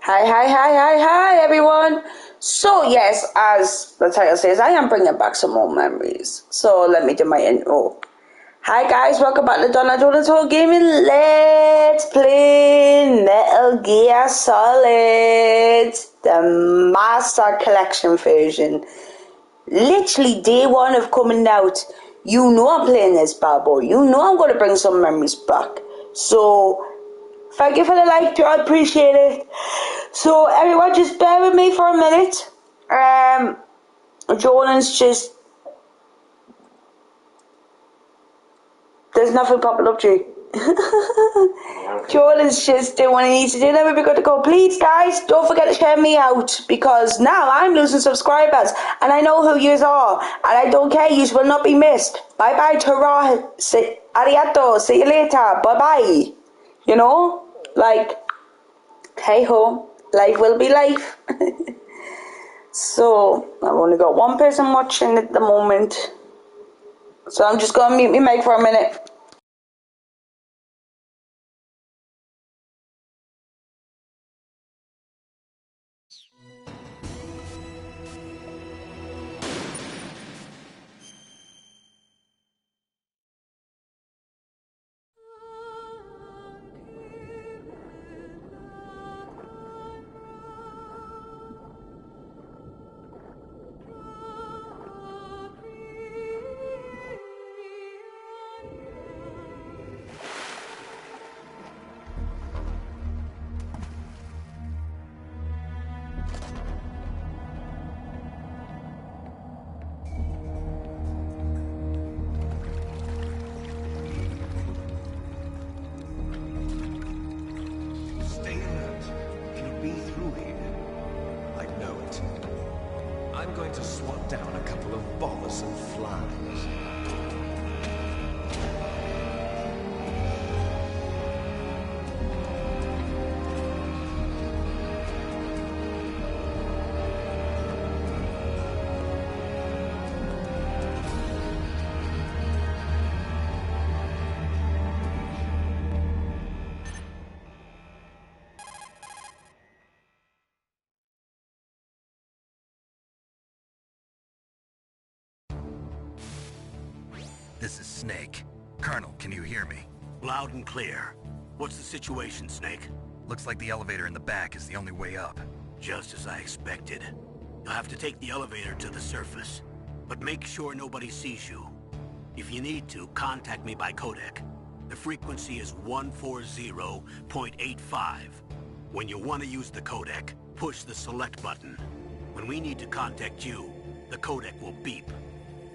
Hi, everyone. So, yes, as the title says, I am bringing back some more memories. So, let me do my intro. Hi, guys, welcome back to Donna Jordan's Whole Gaming. Let's play Metal Gear Solid, the Master Collection version. Literally, day one of coming out. You know I'm playing this bad boy. You know I'm going to bring some memories back. So, thank you for the like, I appreciate it. So everyone, just bear with me for a minute. Jordan's just... There's nothing popping up, G. Jordan's just doing what he needs to do. Then we've got to go. Please, guys, don't forget to share me out, because now I'm losing subscribers, and I know who yous are, and I don't care. Yous will not be missed. Bye-bye, ta-ra, arigato, see you later, bye-bye. You know? Like, hey-ho, life will be life. So, I've only got one person watching at the moment. So I'm just going to mute my mic for a minute. This is Snake. Colonel, can you hear me? Loud and clear. What's the situation, Snake? Looks like the elevator in the back is the only way up. Just as I expected. You'll have to take the elevator to the surface. But make sure nobody sees you. If you need to, contact me by codec. The frequency is 140.85. When you want to use the codec, push the select button. When we need to contact you, the codec will beep.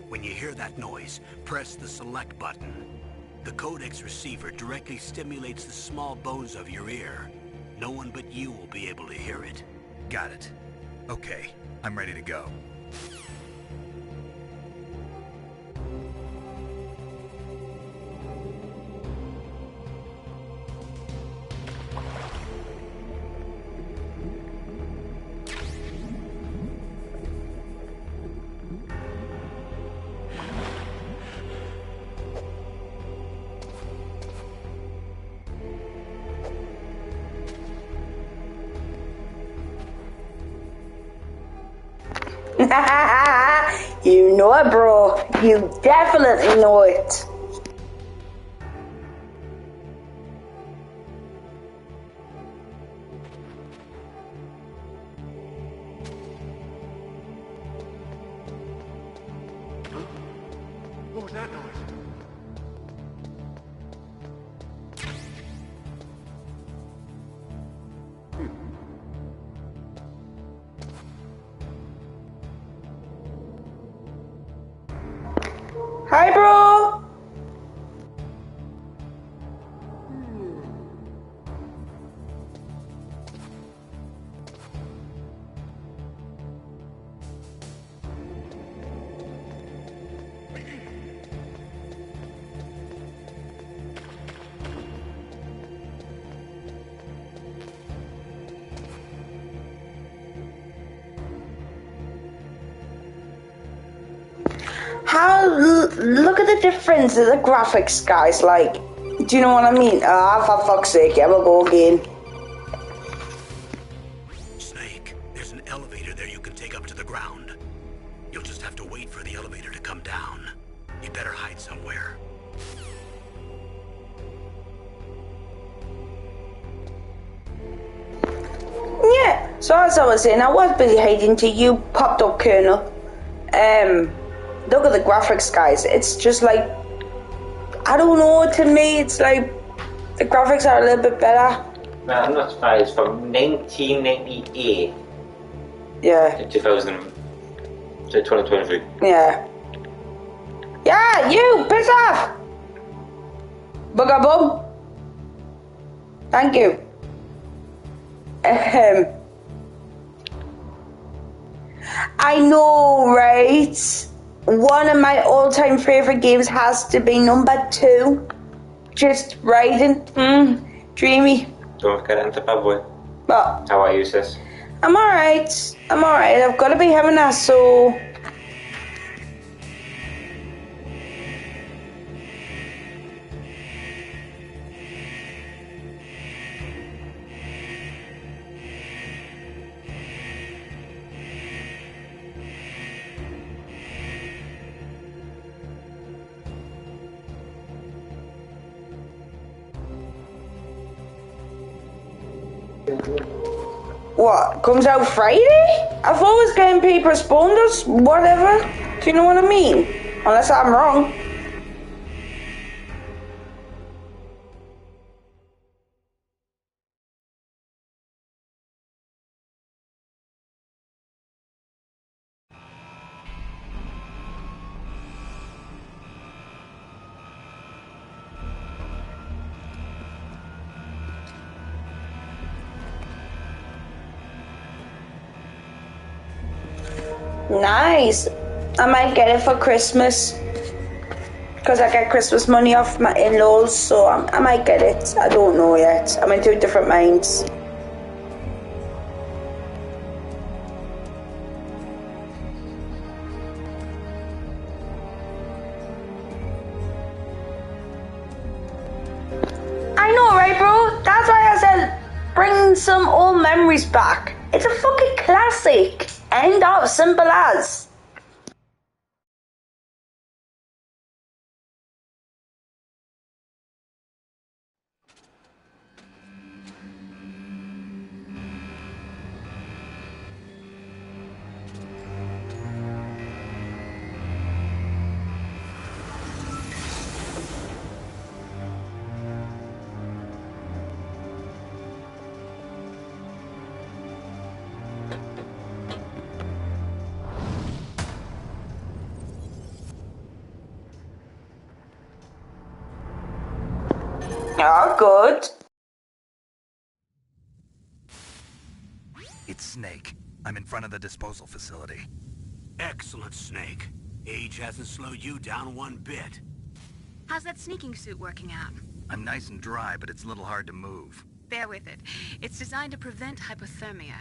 When you hear that noise, press the select button. The codec's receiver directly stimulates the small bones of your ear. No one but you will be able to hear it. Got it. Okay, I'm ready to go. You know it, bro. You definitely know it. What was that noise? Hi, bro. Look at the difference in the graphics, guys. Like, do you know what I mean? For fuck's sake, yeah, we'll go again. You'll just have to wait for the elevator to come down. You'd better hide somewhere. Yeah, so as I was saying, I was busy hiding till you popped up, Colonel. Look at the graphics, guys. It's just like, I don't know, to me, it's like, the graphics are a little bit better. Man, I'm not surprised. It's from 1998 Yeah. to 2000 to 2023. Yeah. Yeah, you, piss off! Bugaboo. Thank you. I know, right? One of my all-time favorite games has to be number 2. Just riding. Dreamy. Don't forget to enter bad boy. But How are you, sis? I'm alright. I've got to be having that, so... What? Comes out Friday? I thought it was getting paid postponed, whatever. Do you know what I mean? Unless I'm wrong. Nice. I might get it for Christmas. Because I get Christmas money off my in-laws, so I might get it. I don't know yet. I'm in 2 different minds. I know, right, bro? That's why I said bring some old memories back. It's a fucking classic. End of. Simple as. Oh, good. It's Snake. I'm in front of the disposal facility. Excellent, Snake. Age hasn't slowed you down one bit. How's that sneaking suit working out? I'm nice and dry, but it's a little hard to move. Bear with it. It's designed to prevent hypothermia.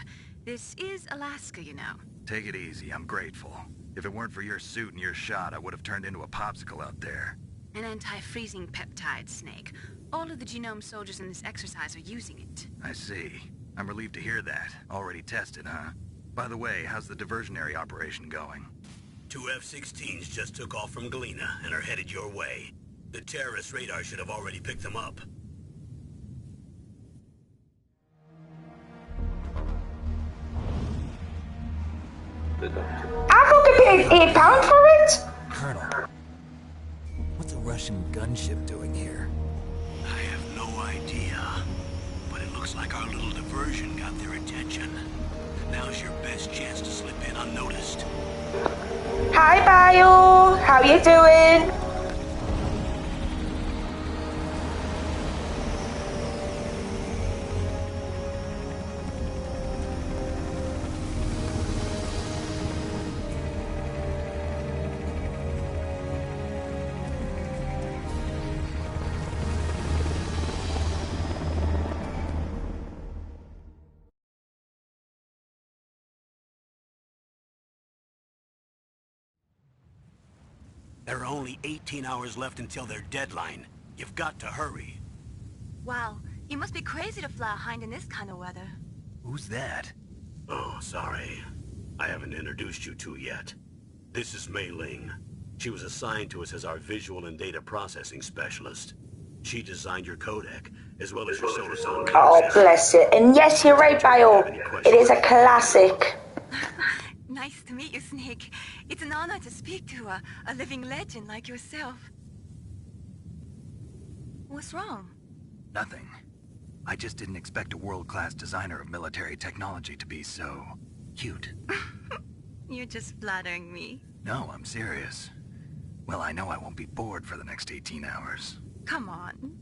This is Alaska, you know. Take it easy, I'm grateful. If it weren't for your suit and your shot, I would have turned into a popsicle out there. An anti-freezing peptide, Snake. All of the genome soldiers in this exercise are using it. I see. I'm relieved to hear that. Already tested, huh? By the way, how's the diversionary operation going? 2 F-16s just took off from Galena and are headed your way. The terrorist radar should have already picked them up. I fucking paid £8 for it. Colonel, what's a Russian gunship doing here? I have no idea, but it looks like our little diversion got their attention. Now's your best chance to slip in unnoticed. Hi, Bio. How you doing? There are only 18 hours left until their deadline. You've got to hurry. Wow, you must be crazy to fly a hind in this kind of weather. Who's that? Oh, sorry. I haven't introduced you to yet. This is Mei Ling. She was assigned to us as our visual and data processing specialist. She designed your codec, as well as your Soliton. Oh, bless it. And yes, you're right, Bio. It is a classic. Nice to meet you, Snake. It's an honor to speak to a living legend like yourself. What's wrong? Nothing. I just didn't expect a world-class designer of military technology to be so... cute. You're just flattering me. No, I'm serious. Well, I know I won't be bored for the next 18 hours. Come on.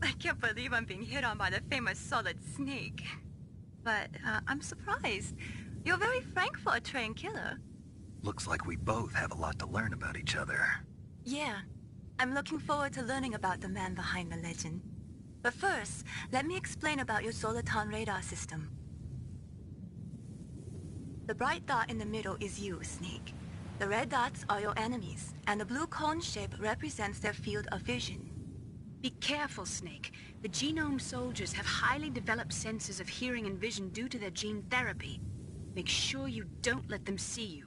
I can't believe I'm being hit on by the famous Solid Snake. But I'm surprised. You're very frank for a trained killer. Looks like we both have a lot to learn about each other. Yeah. I'm looking forward to learning about the man behind the legend. But first, let me explain about your Soliton radar system. The bright dot in the middle is you, Snake. The red dots are your enemies, and the blue cone shape represents their field of vision. Be careful, Snake. The genome soldiers have highly developed senses of hearing and vision due to their gene therapy. Make sure you don't let them see you.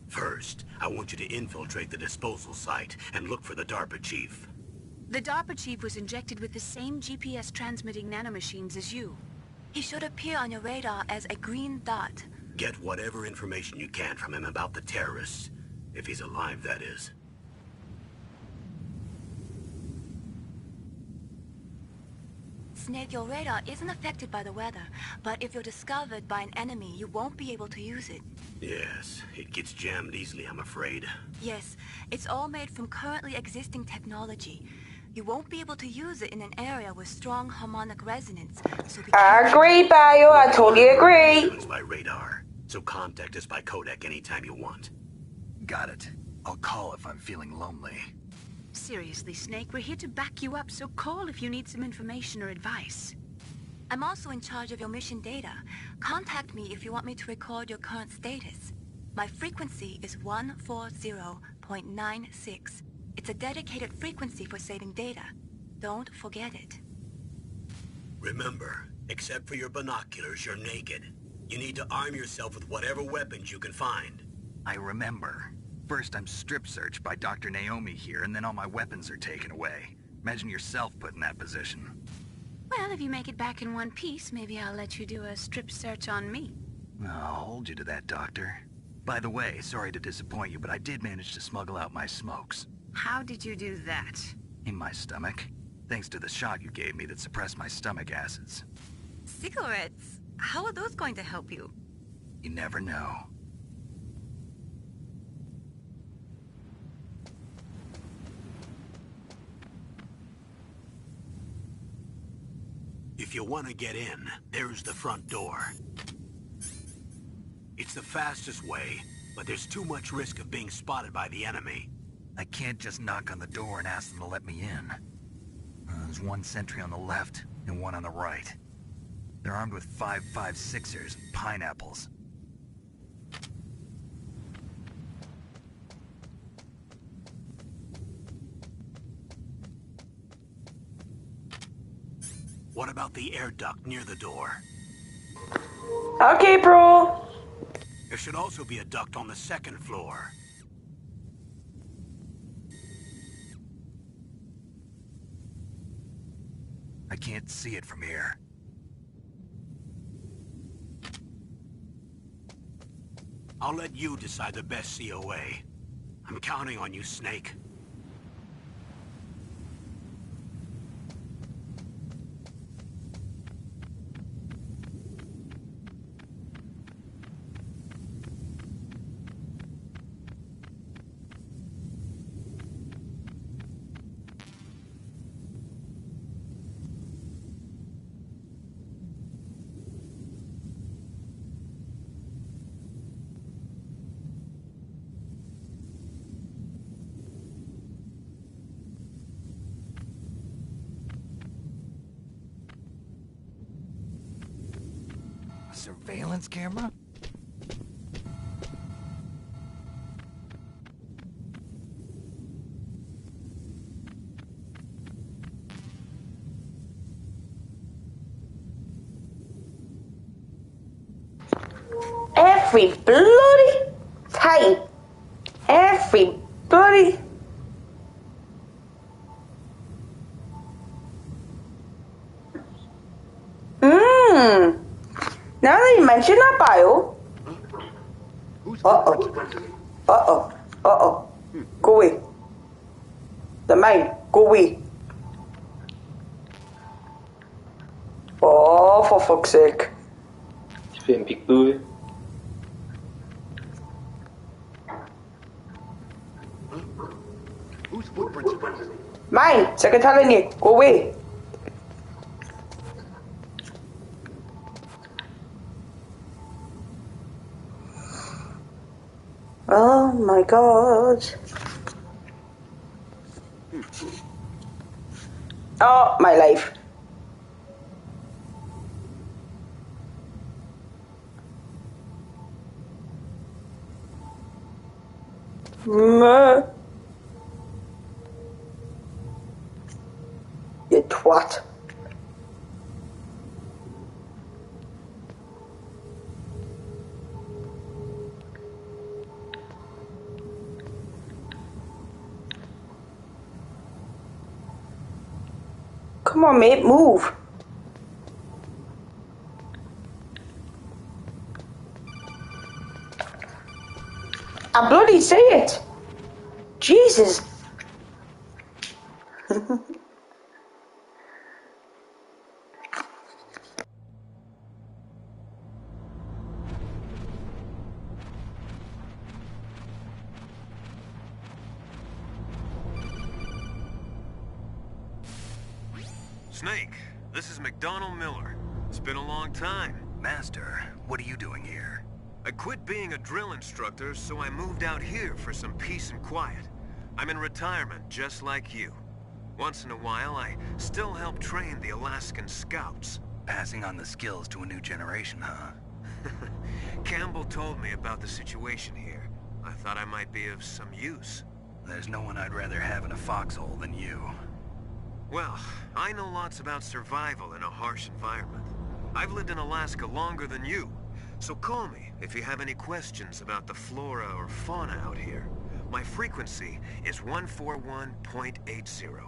First, I want you to infiltrate the disposal site and look for the DARPA chief. The DARPA chief was injected with the same GPS-transmitting nanomachines as you. He should appear on your radar as a green dot. Get whatever information you can from him about the terrorists. If he's alive, that is. Snake, your radar isn't affected by the weather, but if you're discovered by an enemy, you won't be able to use it. Yes, it gets jammed easily, I'm afraid. Yes, it's all made from currently existing technology. You won't be able to use it in an area with strong harmonic resonance, so be I agree, Bio. I totally agree. It's by radar, so contact us by codec anytime you want. Got it. I'll call if I'm feeling lonely. Seriously, Snake, we're here to back you up, so call if you need some information or advice. I'm also in charge of your mission data. Contact me if you want me to record your current status. My frequency is 140.96. It's a dedicated frequency for saving data. Don't forget it. Remember, except for your binoculars, you're naked. You need to arm yourself with whatever weapons you can find. I remember. First, I'm strip-searched by Dr. Naomi here, and then all my weapons are taken away. Imagine yourself put in that position. Well, if you make it back in one piece, maybe I'll let you do a strip search on me. I'll hold you to that, Doctor. By the way, sorry to disappoint you, but I did manage to smuggle out my smokes. How did you do that? In my stomach. Thanks to the shot you gave me that suppressed my stomach acids. Cigarettes? How are those going to help you? You never know. If you want to get in, there's the front door. It's the fastest way, but there's too much risk of being spotted by the enemy. I can't just knock on the door and ask them to let me in. There's one sentry on the left and one on the right. They're armed with 5.56ers and pineapples. What about the air duct near the door? Okay, bro. There should also be a duct on the second floor. I can't see it from here. I'll let you decide the best COA. I'm counting on you, Snake. Surveillance camera? Every bloody time. free bloody. Now that you mention that bio. Uh-oh. Go away. The mine. Go away. Oh, for fuck's sake. Tu fais un pic-bouille. Mine. Second telling you. Go away. Oh my god. Oh, my life. You twat. Come on, mate, move. I bloody say it. Jesus. Snake, this is McDonald Miller. It's been a long time. Master, what are you doing here? I quit being a drill instructor, so I moved out here for some peace and quiet. I'm in retirement, just like you. Once in a while, I still help train the Alaskan Scouts. Passing on the skills to a new generation, huh? Campbell told me about the situation here. I thought I might be of some use. There's no one I'd rather have in a foxhole than you. Well, I know lots about survival in a harsh environment. I've lived in Alaska longer than you, so call me if you have any questions about the flora or fauna out here. My frequency is 141.80.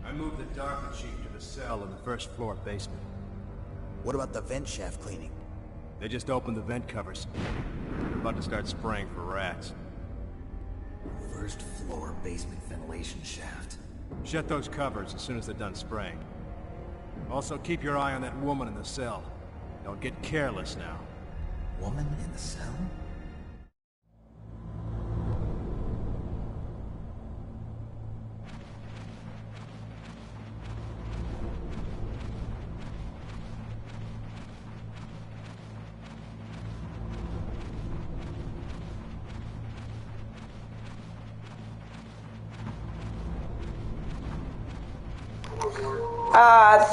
I moved the Darker Chief to the cell in the first floor basement. What about the vent shaft cleaning? They just opened the vent covers. They're about to start spraying for rats. First floor basement ventilation shaft. Shut those covers as soon as they're done spraying. Also, keep your eye on that woman in the cell. Don't get careless now. Woman in the cell?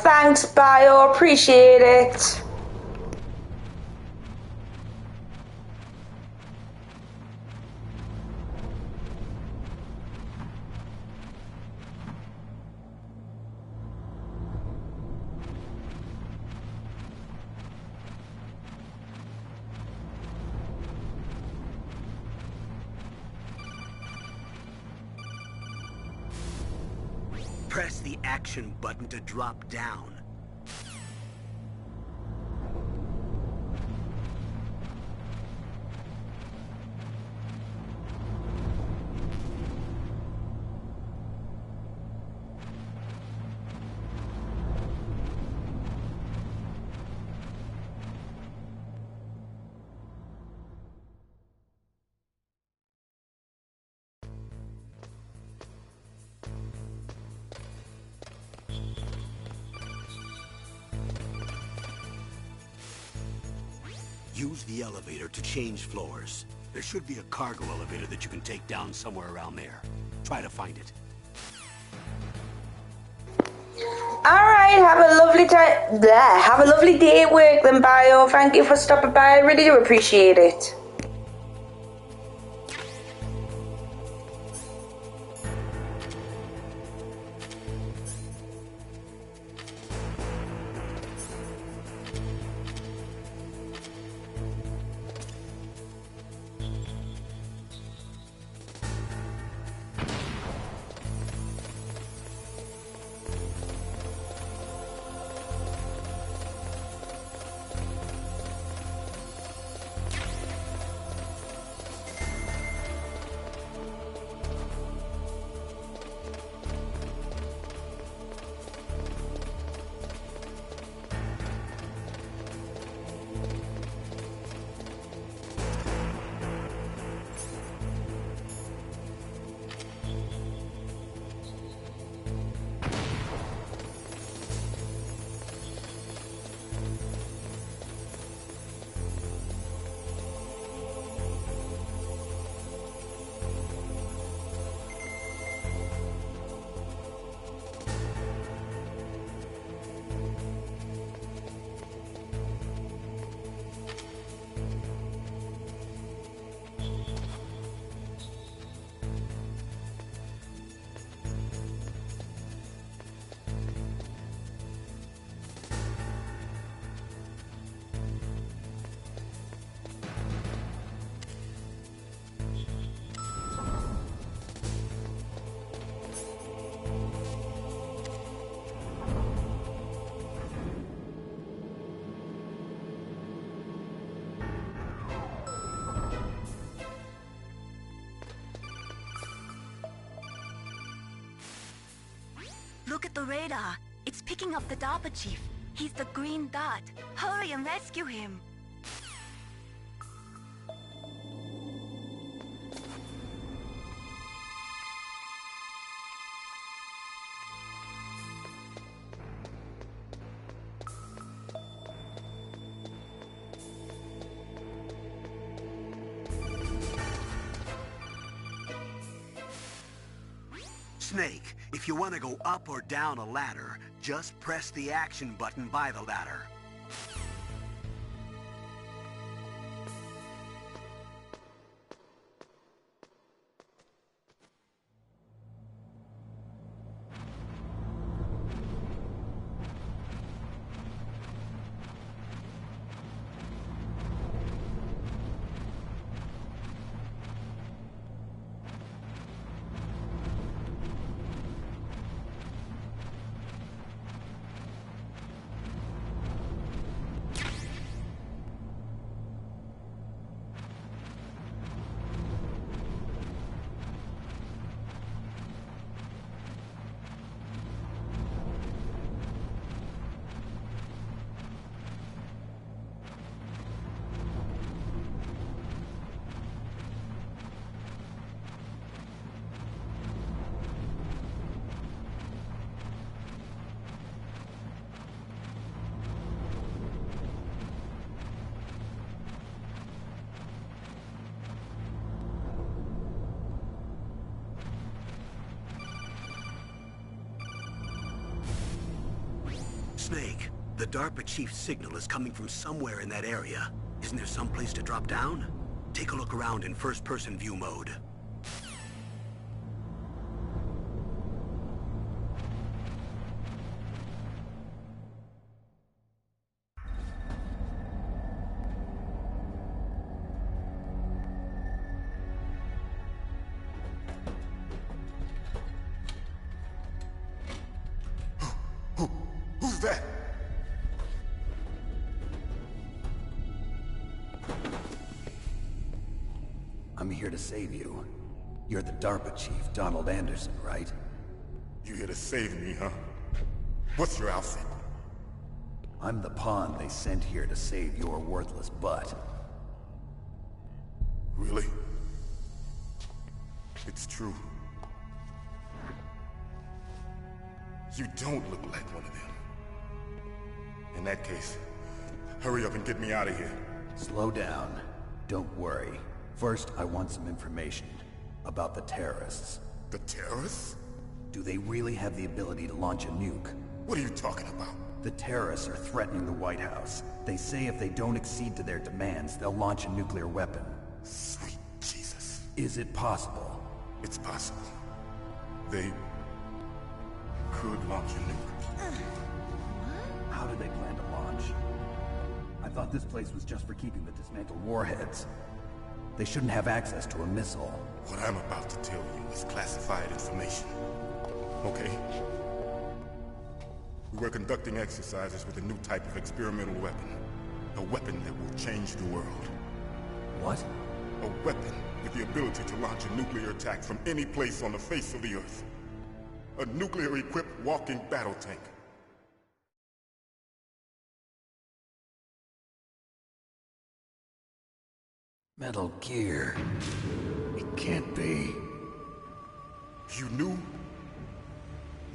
Thanks, Bio. Appreciate it. Press the action button to drop down. Use the elevator to change floors. There should be a cargo elevator that you can take down somewhere around there. Try to find it. right, have a lovely time. Have a lovely day at work then, Bio. Thank you for stopping by. I really do appreciate it. Look at the radar. It's picking up the DARPA chief. He's the green dot. Hurry and rescue him. Snake, if you want to go up or down a ladder, just press the action button by the ladder. Snake, the DARPA chief's signal is coming from somewhere in that area. Isn't there some place to drop down? Take a look around in first-person view mode. Who's that? I'm here to save you. You're the DARPA chief, Donald Anderson, right? You here to save me, huh? What's your outfit? I'm the pawn they sent here to save your worthless butt. Really? It's true. You don't look like one of them. In that case, hurry up and get me out of here. Slow down. Don't worry. First, I want some information about the terrorists. The terrorists? Do they really have the ability to launch a nuke? What are you talking about? The terrorists are threatening the White House. They say if they don't accede to their demands, they'll launch a nuclear weapon. Sweet Jesus. Is it possible? It's possible. They could launch a nuke. How do they plan to launch? I thought this place was just for keeping the dismantled warheads. They shouldn't have access to a missile. What I'm about to tell you is classified information. Okay? We were conducting exercises with a new type of experimental weapon. A weapon that will change the world. What? A weapon with the ability to launch a nuclear attack from any place on the face of the Earth. A nuclear-equipped walking battle tank. Metal Gear. It can't be. You knew?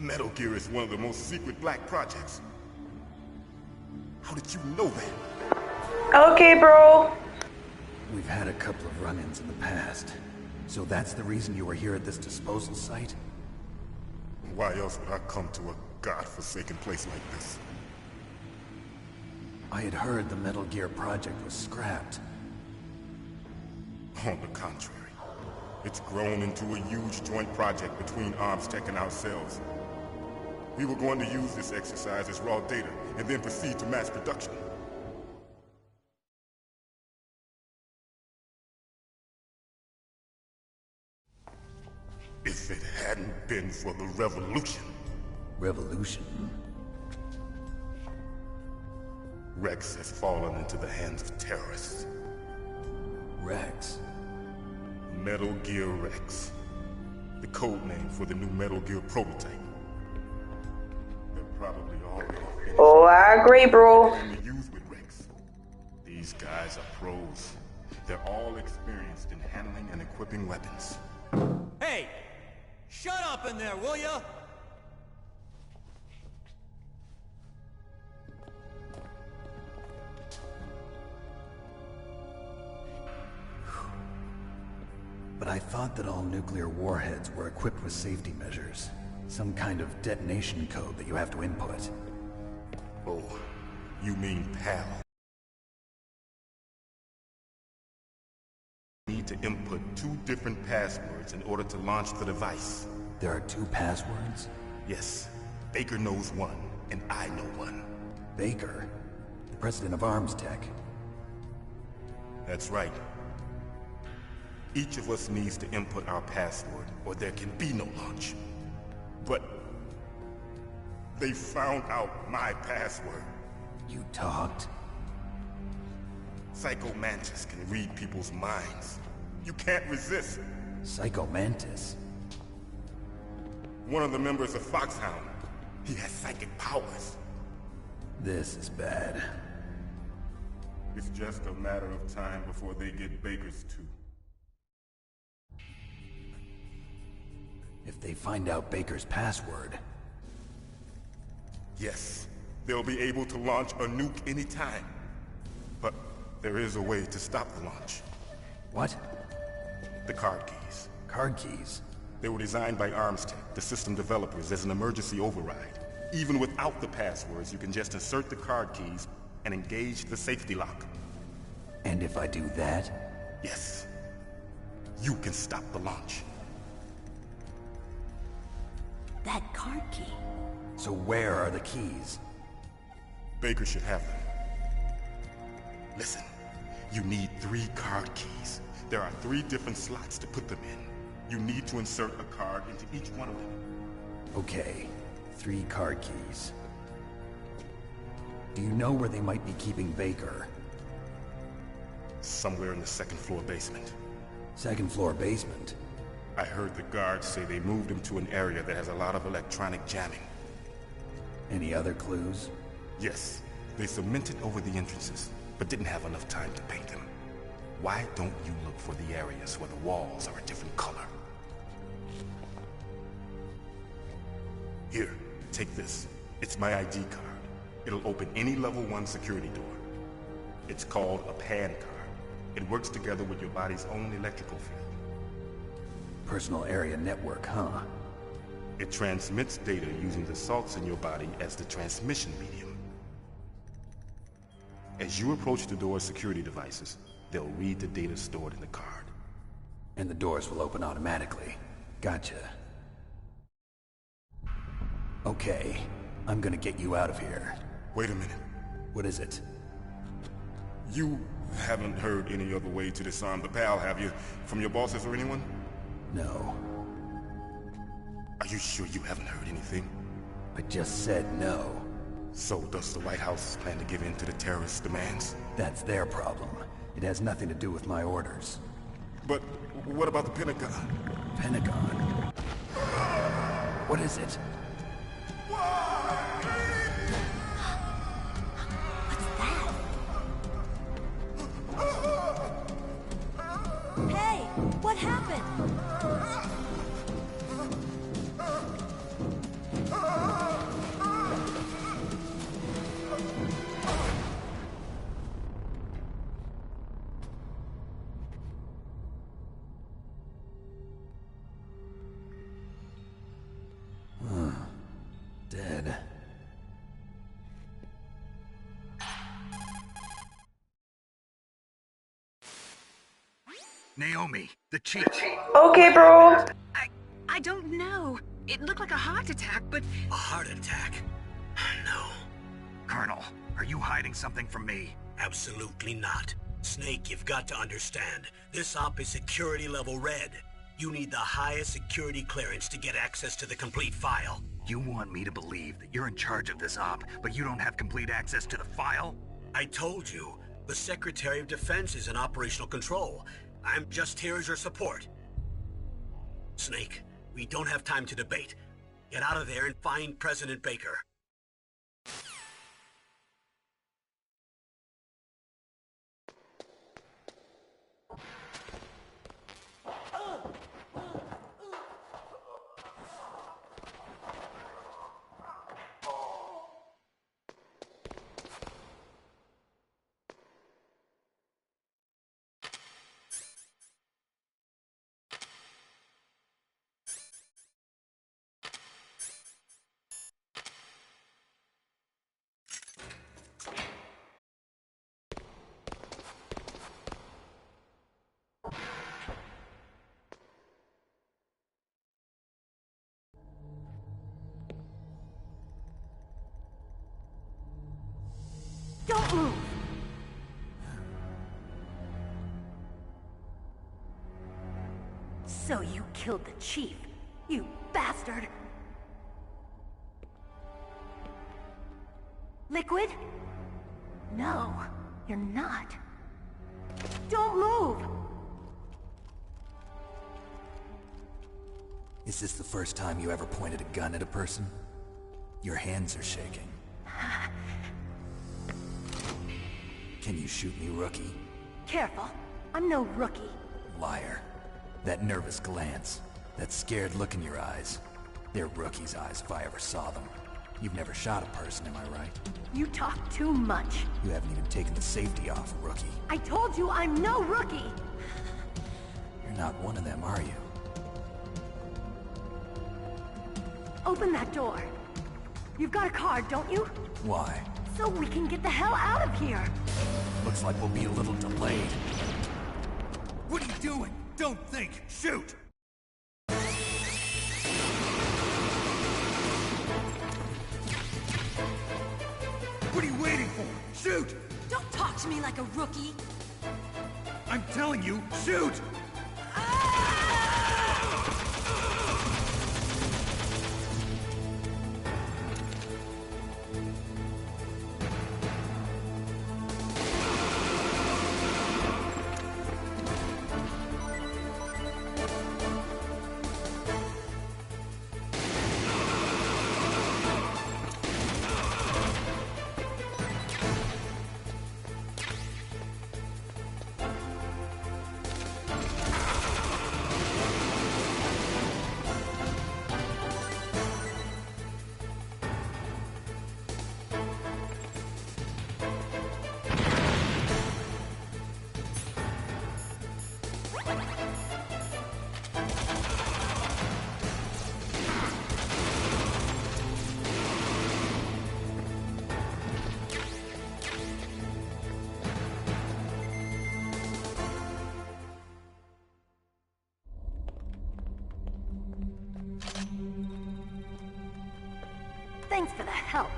Metal Gear is one of the most secret black projects. How did you know that? Okay, bro. We've had a couple of run-ins in the past. So that's the reason you were here at this disposal site? Why else would I come to a godforsaken place like this? I had heard the Metal Gear project was scrapped. On the contrary, it's grown into a huge joint project between ArmsTech and ourselves. We were going to use this exercise as raw data and then proceed to mass production. If it hadn't been for the revolution. Revolution? Rex has fallen into the hands of terrorists. Rex? Metal Gear Rex. The code name for the new Metal Gear prototype. They're probably already finished. Oh, I agree, bro. Use with Rex. These guys are pros. They're all experienced in handling and equipping weapons. Hey! Shut up in there, will ya? But I thought that all nuclear warheads were equipped with safety measures. Some kind of detonation code that you have to input. Oh, you mean PAL. You need to input 2 different passwords in order to launch the device. There are 2 passwords? Yes. Baker knows one, and I know one. Baker? The president of ArmsTech? That's right. Each of us needs to input our password, or there can be no launch. But they found out my password. You talked? Psycho Mantis can read people's minds. You can't resist. Psycho Mantis? One of the members of Foxhound. He has psychic powers. This is bad. It's just a matter of time before they get Baker's too. If they find out Baker's password... Yes, they'll be able to launch a nuke anytime. But there is a way to stop the launch. What? The card keys. Card keys? They were designed by ArmsTech, the system developers, as an emergency override. Even without the passwords, you can just insert the card keys and engage the safety lock. And if I do that? Yes. You can stop the launch. That card key. So where are the keys? Baker should have them. Listen, you need 3 card keys. There are 3 different slots to put them in. You need to insert a card into each one of them. Okay, 3 card keys. Do you know where they might be keeping Baker? Somewhere in the 2nd floor basement. 2nd floor basement? I heard the guards say they moved him to an area that has a lot of electronic jamming. Any other clues? Yes. They cemented over the entrances, but didn't have enough time to paint them. Why don't you look for the areas where the walls are a different color? Here, take this. It's my ID card. It'll open any level 1 security door. It's called a PAN card. It works together with your body's own electrical field. Personal area network, huh? It transmits data using the salts in your body as the transmission medium. As you approach the door's security devices, they'll read the data stored in the card. And the doors will open automatically. Gotcha. Okay, I'm gonna get you out of here. Wait a minute. What is it? You haven't heard any other way to disarm the PAL, have you? From your bosses or anyone? No. Are you sure you haven't heard anything? I just said no. So does the White House plan to give in to the terrorists' demands? That's their problem. It has nothing to do with my orders. But what about the Pentagon? Pentagon? What is it? Hey, what happened? Dead. Naomi, the chief. Okay, bro. I don't know. It looked like a heart attack, but... A heart attack? No. Colonel, are you hiding something from me? Absolutely not. Snake, you've got to understand. This op is security level red. You need the highest security clearance to get access to the complete file. You want me to believe that you're in charge of this op, but you don't have complete access to the file? I told you. The Secretary of Defense is in operational control. I'm just here as your support. Snake, we don't have time to debate. Get out of there and find President Baker. Don't move! So you killed the chief, you bastard! Liquid? No, you're not. Don't move! Is this the first time you ever pointed a gun at a person? Your hands are shaking. Can you shoot me, rookie? Careful, I'm no rookie. Liar. That nervous glance, that scared look in your eyes. They're rookie's eyes if I ever saw them. You've never shot a person, am I right? You talk too much. You haven't even taken the safety off, rookie. I told you I'm no rookie! You're not one of them, are you? Open that door. You've got a card, don't you? Why? So we can get the hell out of here! Looks like we'll be a little delayed. What are you doing? Don't think! Shoot! What are you waiting for? Shoot! Don't talk to me like a rookie! I'm telling you, shoot! help.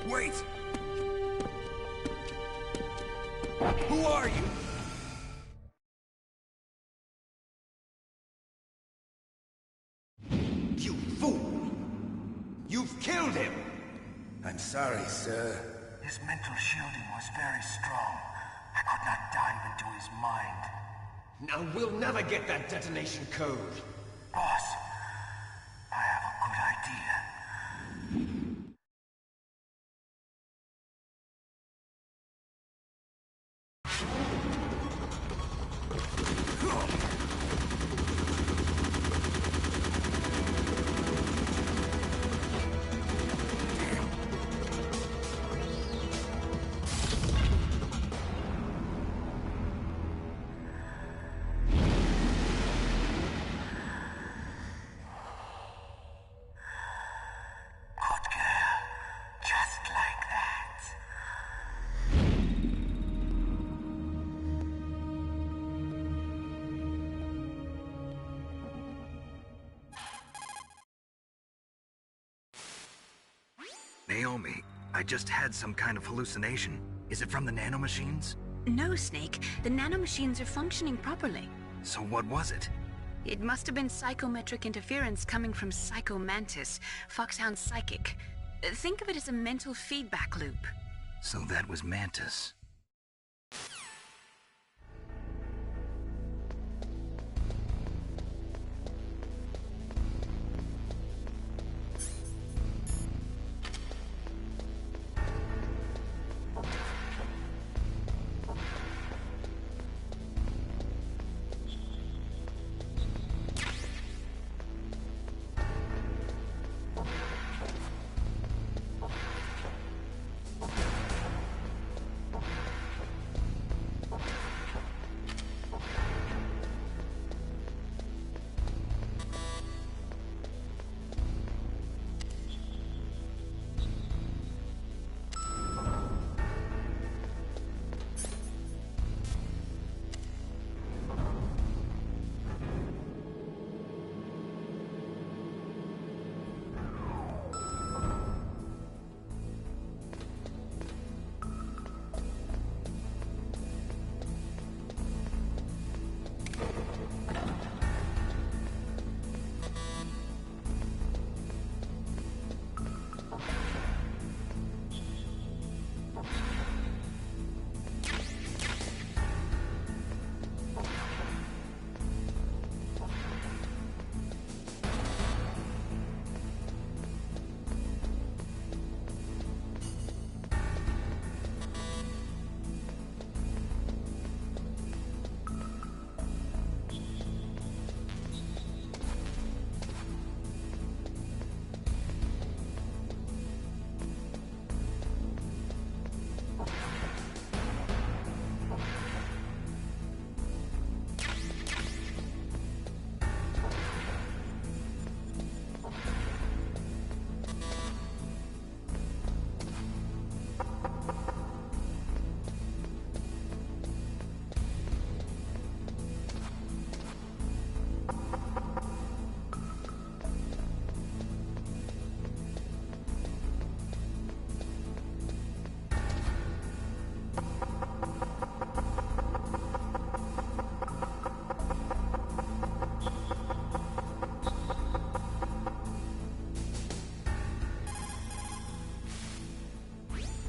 Wait! Who are you? You fool! You've killed him! I'm sorry, sir. His mental shielding was very strong. I could not dive into his mind. Now we'll never get that detonation code. Boss, I have a good idea. Naomi, I just had some kind of hallucination. Is it from the nanomachines? No, Snake. The nanomachines are functioning properly. So what was it? It must have been psychometric interference coming from Psycho Mantis, Foxhound's psychic. Think of it as a mental feedback loop. So that was Mantis.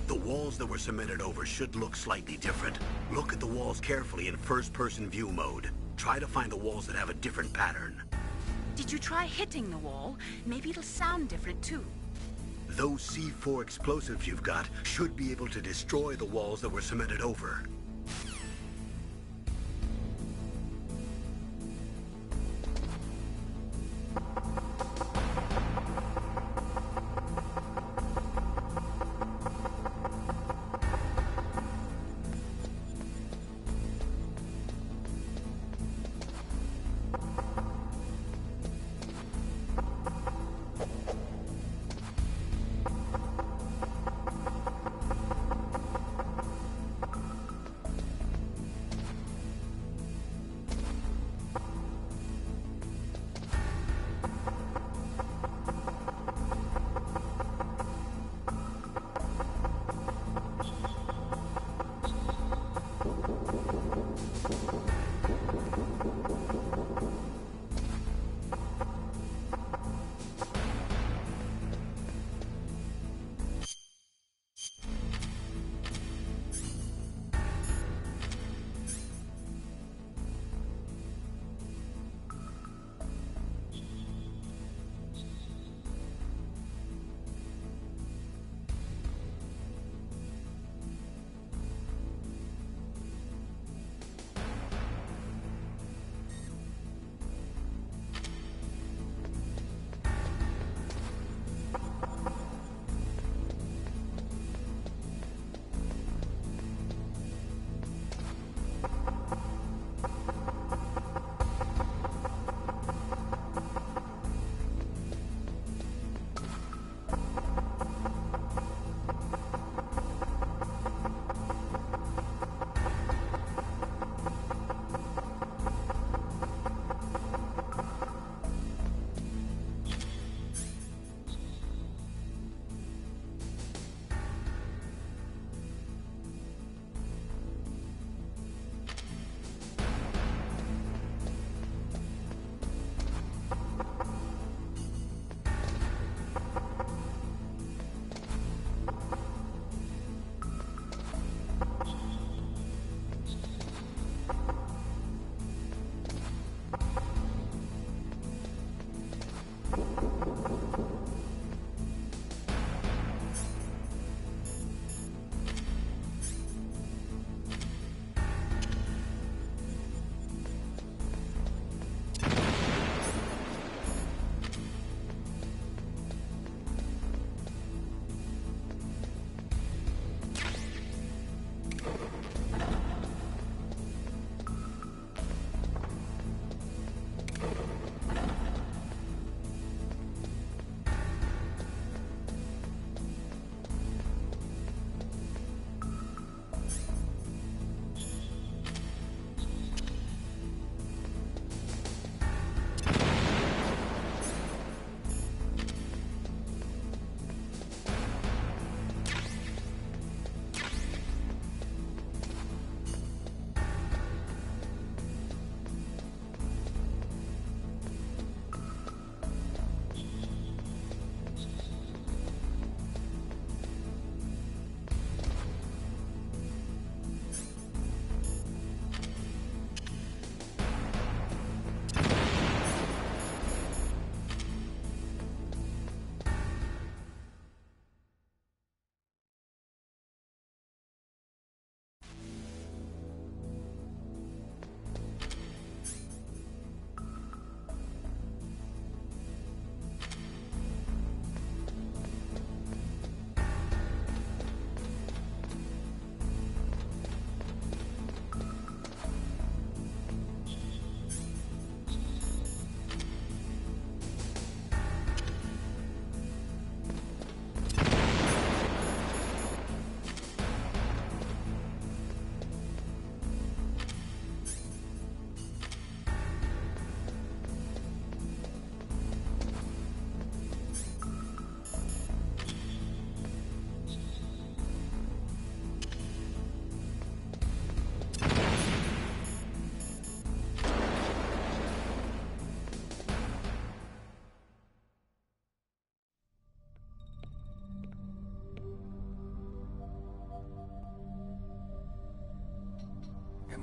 The walls that were cemented over should look slightly different. Look at the walls carefully in first-person view mode. Try to find the walls that have a different pattern. Did you try hitting the wall? Maybe it'll sound different too. Those C4 explosives you've got should be able to destroy the walls that were cemented over.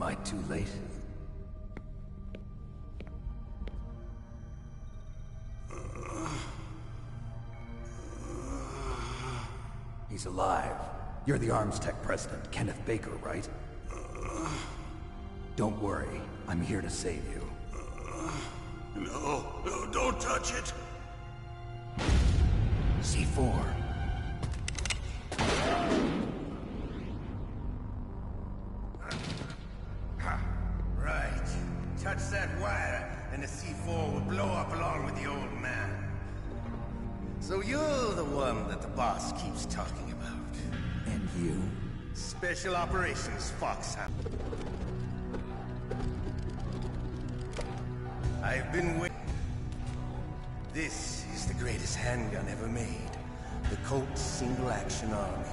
Am I too late? He's alive. You're the Arms Tech president, Kenneth Baker, right? Don't worry. I'm here to save you. No, don't touch it! C4. Right. Touch that wire, and the C4 will blow up along with the old man. So you're the one that the boss keeps talking about. And you? Special Operations Foxhound. I've been waiting. This is the greatest handgun ever made. The Colt Single Action Army.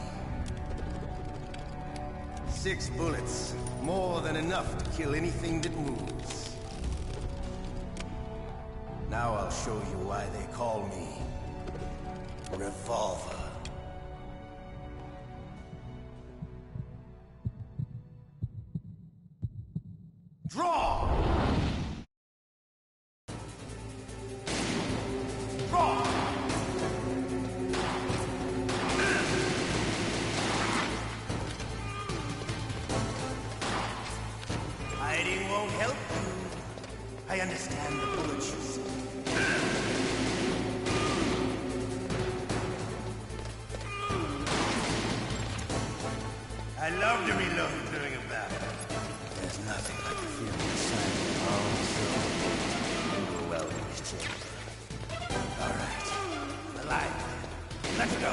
6 bullets, more than enough to kill anything that moves. Now I'll show you why they call me Revolver. Draw! Draw! Hiding won't help you. I understand the bullets you see. I love to reload during a battle. There's nothing like the feeling inside your own soul. You go well with this chick. All right. Alive. Let's go.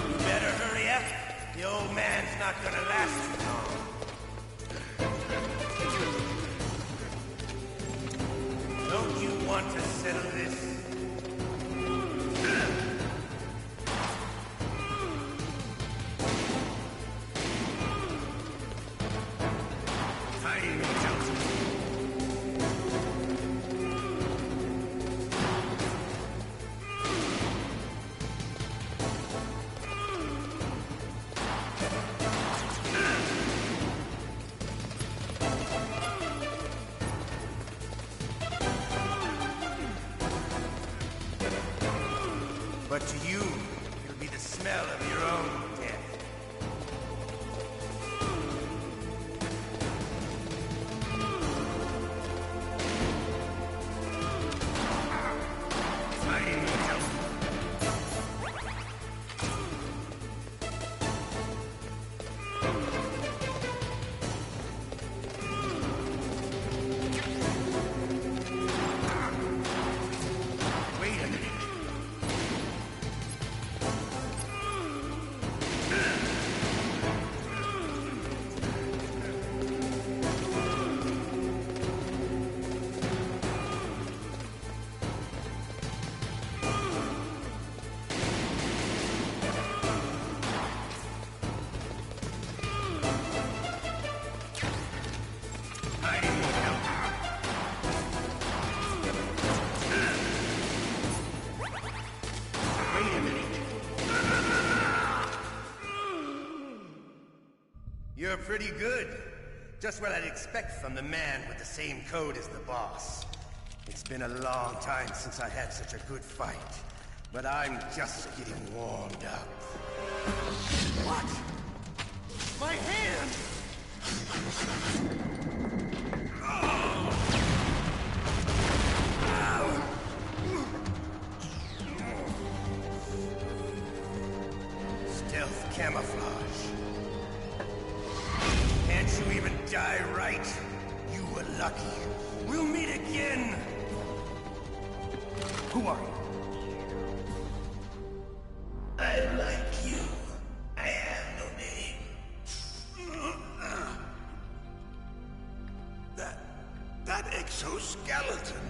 You better hurry up. The old man's not gonna last too long. Don't you want to settle this? Hiding no Johnson. But to you, it'll be the smell of your own death. Hiding no Johnson. Wait a minute. Hiding no Johnson. Wait a minute. You're pretty good. Just what I'd expect from the man with the same code as the boss. It's been a long time since I had such a good fight, but I'm just getting warmed up. What? My hand! Stealth camouflage. Can't you even die right? You were lucky. We'll meet again! Who are you? I'm like you. I have no name. That exoskeleton.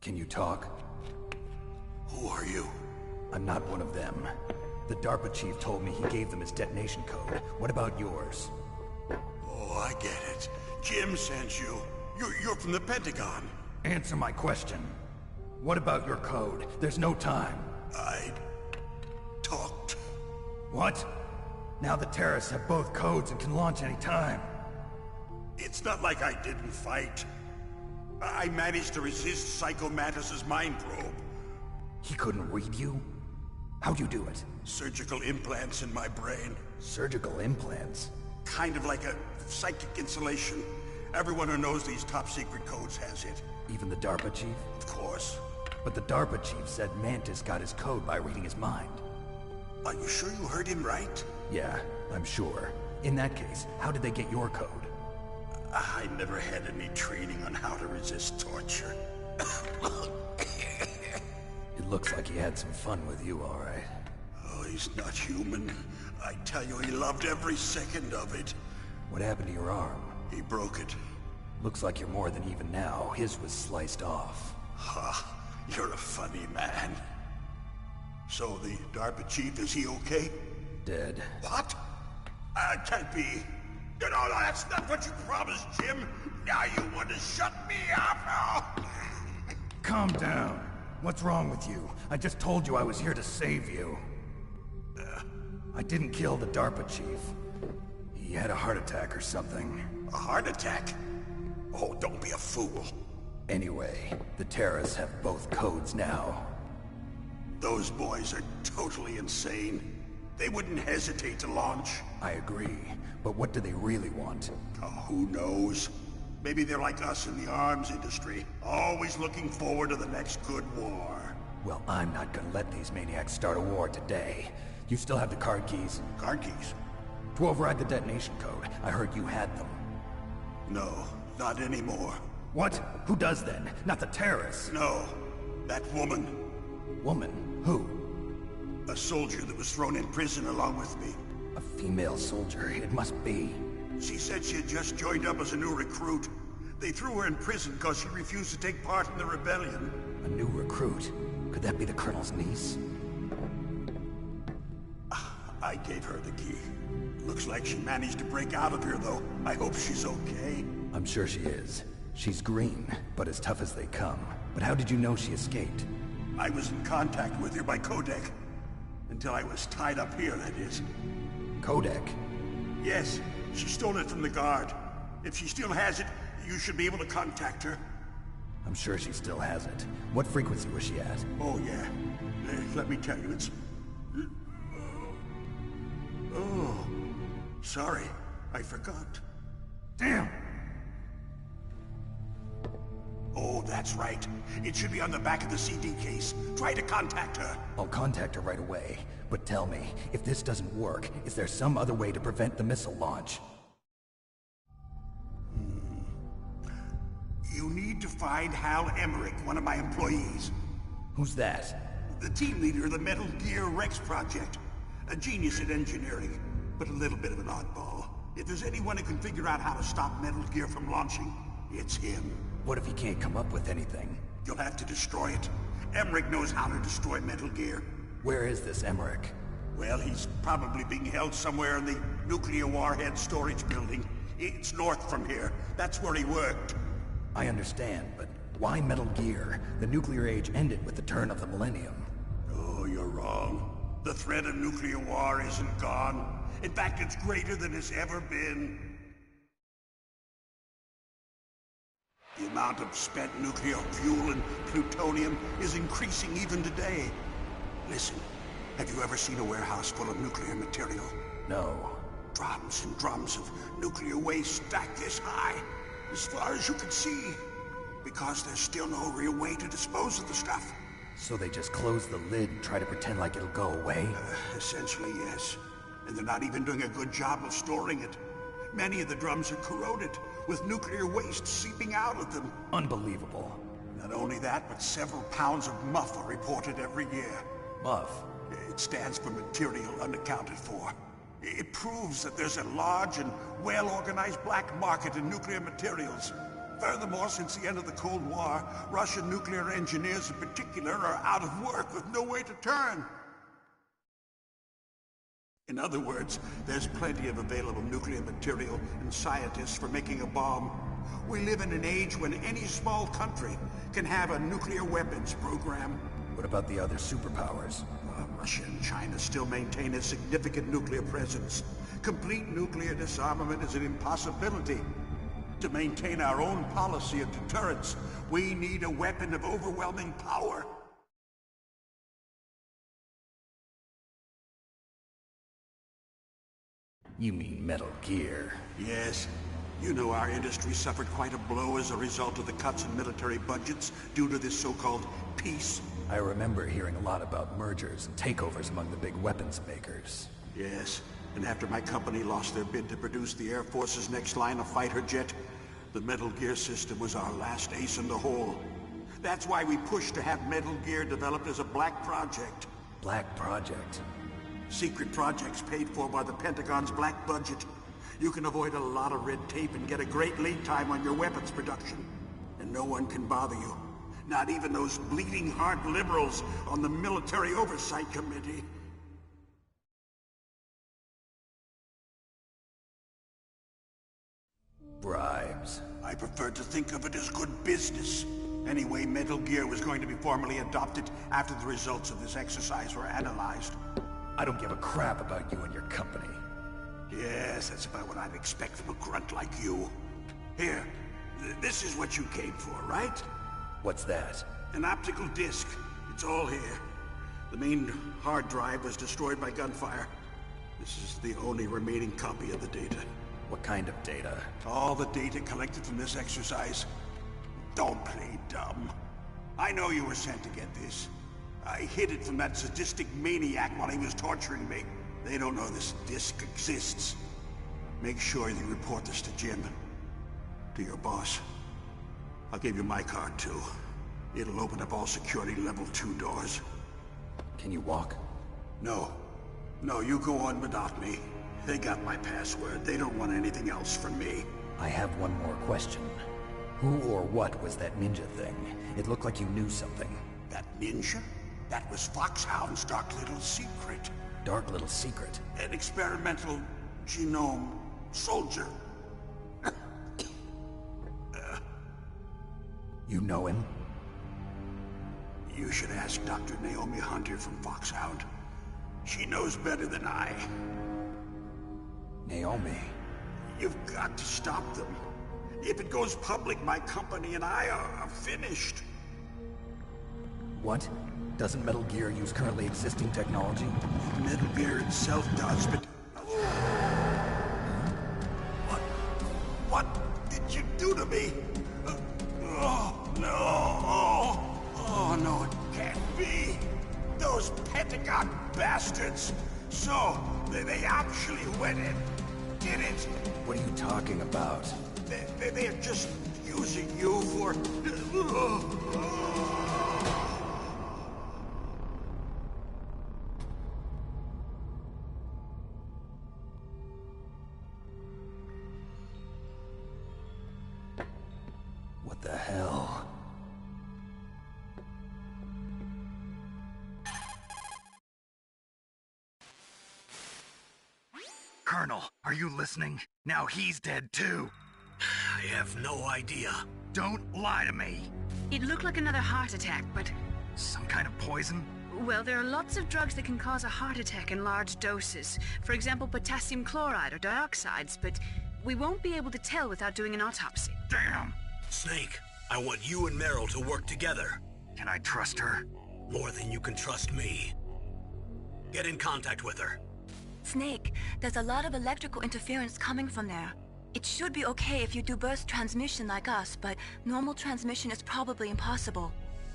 Can you talk? Who are you? I'm not one of them. The DARPA chief told me he gave them his detonation code. What about yours? Oh, I get it. Jim sent you. You're from the Pentagon. Answer my question. What about your code? There's no time. I talked. What? Now the terrorists have both codes and can launch any time. It's not like I didn't fight. I managed to resist Psycho Mantis's mind probe. He couldn't read you? How'd you do it? Surgical implants in my brain. Surgical implants? Kind of like a psychic insulation. Everyone who knows these top-secret codes has it. Even the DARPA chief? Of course. But the DARPA chief said Mantis got his code by reading his mind. Are you sure you heard him right? Yeah, I'm sure. In that case, how did they get your code? I never had any training on how to resist torture. It looks like he had some fun with you, all right. Oh, he's not human. I tell you, he loved every second of it. What happened to your arm? He broke it. Looks like you're more than even now. His was sliced off. Ha, you're a funny man. So the DARPA chief, is he okay? Dead. What? Can't be. No, that's not what you promised, Jim. Now you want to shut me up? Calm down. What's wrong with you? I just told you I was here to save you. I didn't kill the DARPA chief. He had a heart attack or something. A heart attack? Oh, don't be a fool. Anyway, the terrorists have both codes now. Those boys are totally insane. They wouldn't hesitate to launch. I agree, but what do they really want? Oh, who knows? Maybe they're like us in the arms industry, always looking forward to the next good war. Well, I'm not gonna let these maniacs start a war today. You still have the card keys? Card keys? To override the detonation code. I heard you had them. No, not anymore. What? Who does then? Not the terrorists? No, that woman. Woman? Who? A soldier that was thrown in prison along with me. A female soldier, it must be. She said she had just joined up as a new recruit. They threw her in prison because she refused to take part in the rebellion. A new recruit? Could that be the Colonel's niece? I gave her the key. Looks like she managed to break out of here, though. I hope she's okay. I'm sure she is. She's green, but as tough as they come. But how did you know she escaped? I was in contact with her by codec. Until I was tied up here, that is. Codec? Yes, she stole it from the guard. If she still has it, you should be able to contact her. I'm sure she still has it. What frequency was she at? Oh, yeah. Let me tell you, it's... Oh, sorry. I forgot. Damn! Oh, that's right. It should be on the back of the CD case. Try to contact her. I'll contact her right away. But tell me, if this doesn't work, is there some other way to prevent the missile launch? You need to find Hal Emmerich, one of my employees. Who's that? The team leader of the Metal Gear Rex project. A genius at engineering, but a little bit of an oddball. If there's anyone who can figure out how to stop Metal Gear from launching, it's him. What if he can't come up with anything? You'll have to destroy it. Emmerich knows how to destroy Metal Gear. Where is this Emmerich? Well, he's probably being held somewhere in the nuclear warhead storage building. It's north from here. That's where he worked. I understand, but why Metal Gear? The nuclear age ended with the turn of the millennium. Oh, you're wrong. The threat of nuclear war isn't gone. In fact, it's greater than it's ever been. The amount of spent nuclear fuel and plutonium is increasing even today. Listen, have you ever seen a warehouse full of nuclear material? No. Drums and drums of nuclear waste stacked this high, as far as you can see. Because there's still no real way to dispose of the stuff. So they just close the lid and try to pretend like it'll go away? Essentially, yes. And they're not even doing a good job of storing it. Many of the drums are corroded, with nuclear waste seeping out of them. Unbelievable. Not only that, but several pounds of MUF are reported every year. MUF? It stands for material unaccounted for. It proves that there's a large and well-organized black market in nuclear materials. Furthermore, since the end of the Cold War, Russian nuclear engineers in particular are out of work with no way to turn. In other words, there's plenty of available nuclear material and scientists for making a bomb. We live in an age when any small country can have a nuclear weapons program. What about the other superpowers? Russia and China still maintain a significant nuclear presence. Complete nuclear disarmament is an impossibility. To maintain our own policy of deterrence, we need a weapon of overwhelming power. You mean Metal Gear? Yes. You know our industry suffered quite a blow as a result of the cuts in military budgets due to this so-called peace. I remember hearing a lot about mergers and takeovers among the big weapons makers. Yes, and after my company lost their bid to produce the Air Force's next line of fighter jet, the Metal Gear system was our last ace in the hole. That's why we pushed to have Metal Gear developed as a black project. Black project? Secret projects paid for by the Pentagon's black budget. You can avoid a lot of red tape and get a great lead time on your weapons production. And no one can bother you. Not even those bleeding heart liberals on the Military Oversight Committee. Bribes. I prefer to think of it as good business. Anyway, Metal Gear was going to be formally adopted after the results of this exercise were analyzed. I don't give a crap about you and your company. Yes, that's about what I'd expect from a grunt like you. Here, this is what you came for, right? What's that? An optical disc. It's all here. The main hard drive was destroyed by gunfire. This is the only remaining copy of the data. What kind of data? All the data collected from this exercise. Don't play dumb. I know you were sent to get this. I hid it from that sadistic maniac while he was torturing me. They don't know this disc exists. Make sure you report this to Jim. To your boss. I'll give you my card, too. It'll open up all security level 2 doors. Can you walk? No. No, you go on without me. They got my password. They don't want anything else from me. I have one more question. Who or what was that ninja thing? It looked like you knew something. That ninja? That was Foxhound's dark little secret. Dark little secret? An experimental genome soldier. You know him? You should ask Dr. Naomi Hunter from Foxhound. She knows better than I. Naomi? You've got to stop them. If it goes public, my company and I are finished. What? Doesn't Metal Gear use currently existing technology? Metal Gear itself does, but... What did you do to me? Oh, no. Oh, no, it can't be. Those Pentagon bastards. So, they actually went and did it. What are you talking about? They're just using you for... What the hell? Colonel, are you listening? Now he's dead too. I have no idea. Don't lie to me. It looked like another heart attack, but... Some kind of poison? Well, there are lots of drugs that can cause a heart attack in large doses. For example, potassium chloride or dioxides, but we won't be able to tell without doing an autopsy. Damn! Snake, I want you and Meryl to work together. Can I trust her? More than you can trust me. Get in contact with her. Snake, there's a lot of electrical interference coming from there. It should be okay if you do burst transmission like us, but normal transmission is probably impossible.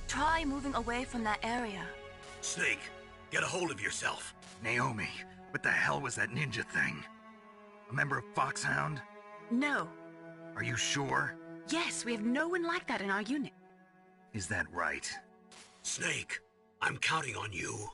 Try moving away from that area. Snake, get a hold of yourself. Naomi, what the hell was that ninja thing? A member of Foxhound? No. Are you sure? Yes, we have no one like that in our unit. Is that right? Snake, I'm counting on you.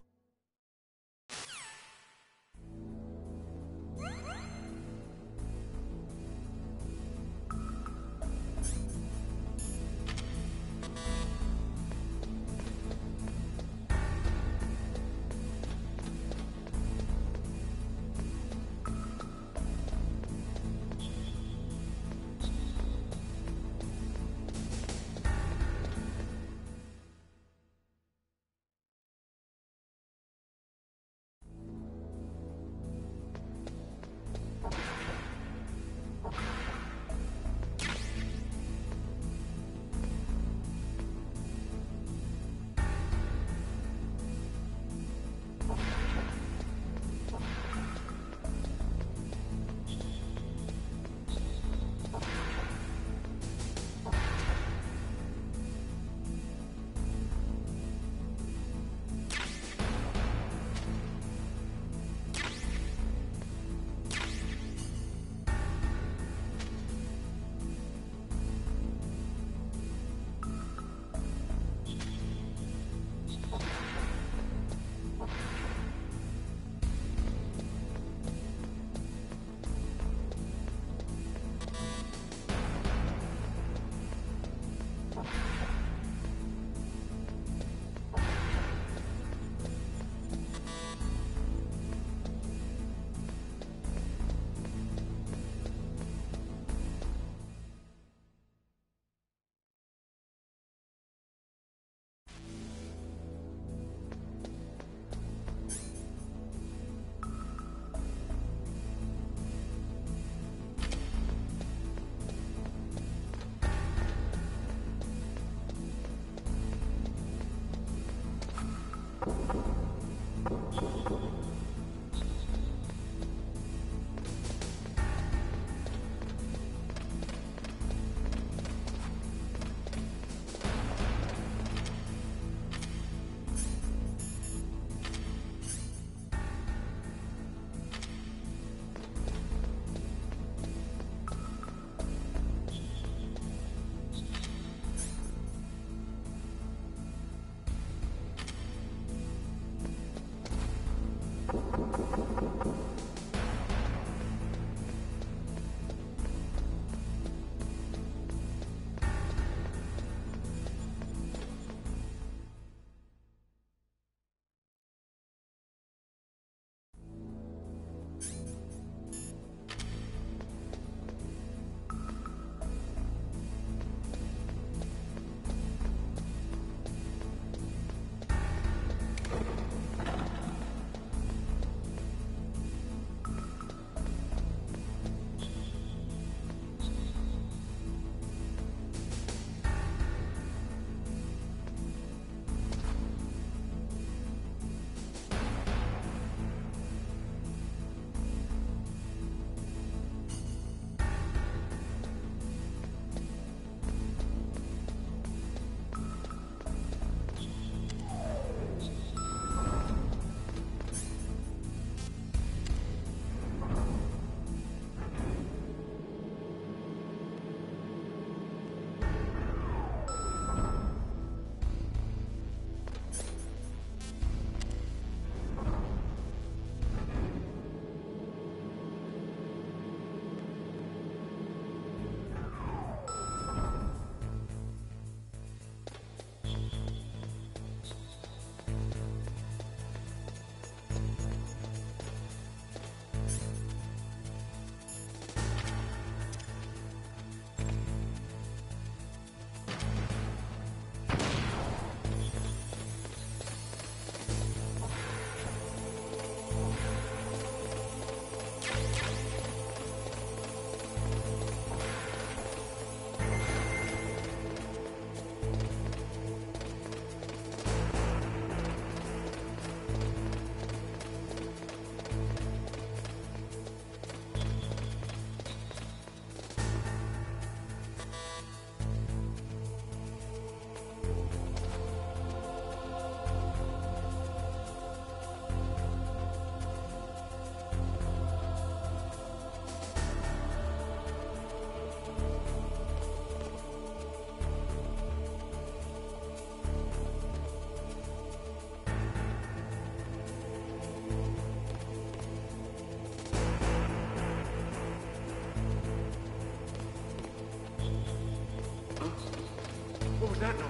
that noise?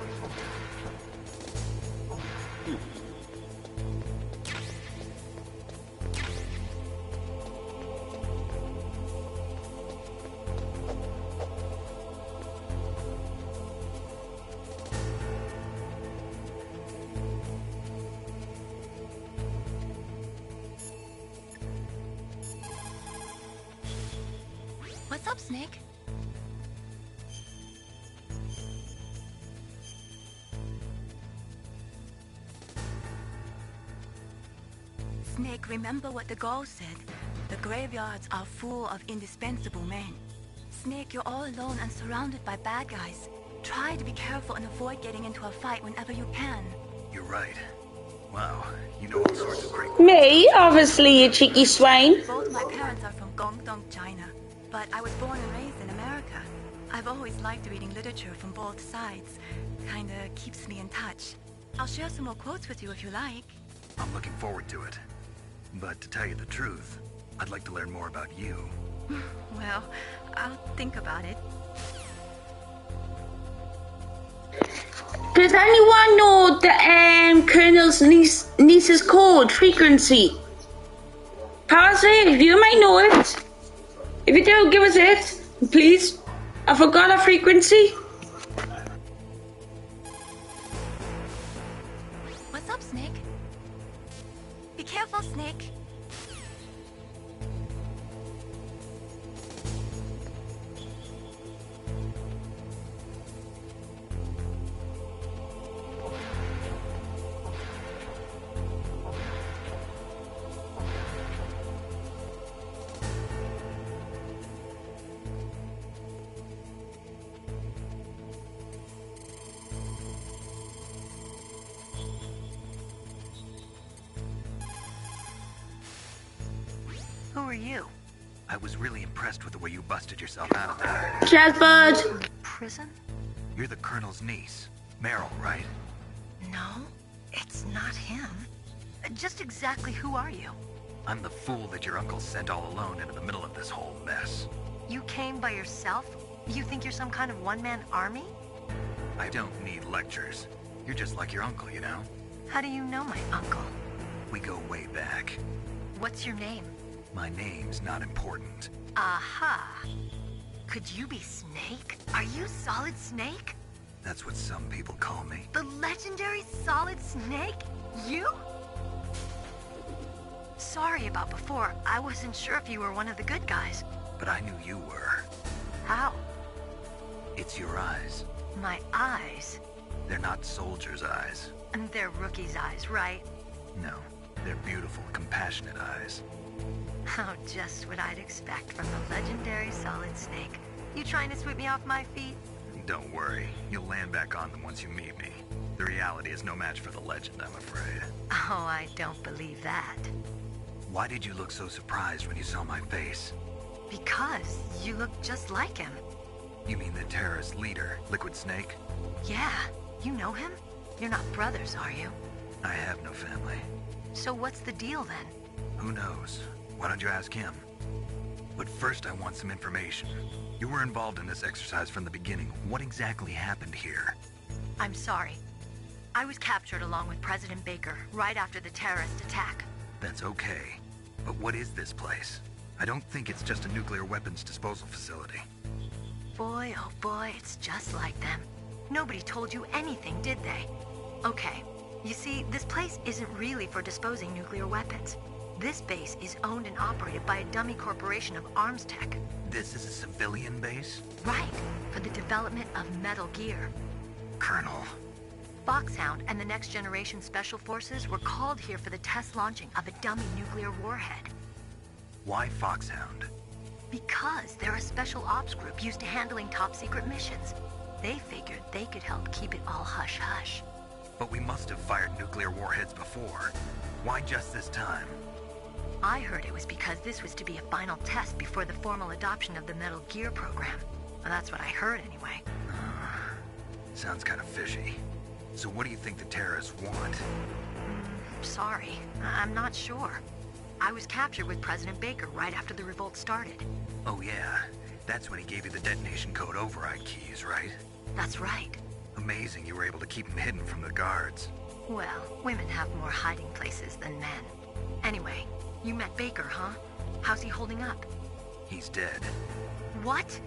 What's up, Snake? Snake, remember what the Gaul said. The graveyards are full of indispensable men. Snake, you're all alone and surrounded by bad guys. Try to be careful and avoid getting into a fight whenever you can. You're right. Wow, you know all sorts of great... Me, obviously, you cheeky swine. Both my parents are from Guangdong, China, but I was born and raised in America. I've always liked reading literature from both sides. Kinda keeps me in touch. I'll share some more quotes with you if you like. I'm looking forward to it. But to tell you the truth, I'd like to learn more about you. Well, I'll think about it. Does anyone know the Colonel's niece's code frequency? Parsley, you might know it. If you do, give us it, please. I forgot her frequency. What's up, Snake? Be careful, Snake. Who are you? I was really impressed with the way you busted yourself out of there. Jazzbird. Prison? You're the Colonel's niece, Meryl, right? No, it's not him. Just exactly who are you? I'm the fool that your uncle sent all alone into the middle of this whole mess. You came by yourself? You think you're some kind of one-man army? I don't need lectures. You're just like your uncle, you know? How do you know my uncle? We go way back. What's your name? My name's not important. Aha. Could you be Snake? Are you Solid Snake? That's what some people call me. The legendary Solid Snake? You? Sorry about before. I wasn't sure if you were one of the good guys. But I knew you were. How? It's your eyes. My eyes? They're not soldiers' eyes. And they're rookies' eyes, right? No, they're beautiful, compassionate eyes. Oh, just what I'd expect from the legendary Solid Snake. You trying to sweep me off my feet? Don't worry, you'll land back on them once you meet me. The reality is no match for the legend, I'm afraid. Oh, I don't believe that. Why did you look so surprised when you saw my face? Because you look just like him. You mean the terrorist leader, Liquid Snake? Yeah, you know him? You're not brothers, are you? I have no family. So what's the deal then? Who knows? Why don't you ask him? But first I want some information. You were involved in this exercise from the beginning. What exactly happened here? I'm sorry. I was captured along with President Baker right after the terrorist attack. That's okay. But what is this place? I don't think it's just a nuclear weapons disposal facility. Boy, oh boy, it's just like them. Nobody told you anything, did they? Okay, you see, this place isn't really for disposing nuclear weapons. This base is owned and operated by a dummy corporation of arms tech. This is a civilian base? Right, for the development of Metal Gear. Colonel. Foxhound and the Next Generation Special Forces were called here for the test launching of a dummy nuclear warhead. Why Foxhound? Because they're a special ops group used to handling top-secret missions. They figured they could help keep it all hush-hush. But we must have fired nuclear warheads before. Why just this time? I heard it was because this was to be a final test before the formal adoption of the Metal Gear program. Well, that's what I heard anyway. Sounds kind of fishy. So what do you think the terrorists want? Sorry, I'm not sure. I was captured with President Baker right after the revolt started. Oh yeah, that's when he gave you the detonation code override keys, right? That's right. Amazing you were able to keep him hidden from the guards. Well, women have more hiding places than men. Anyway, you met Baker, huh? How's he holding up? He's dead. What?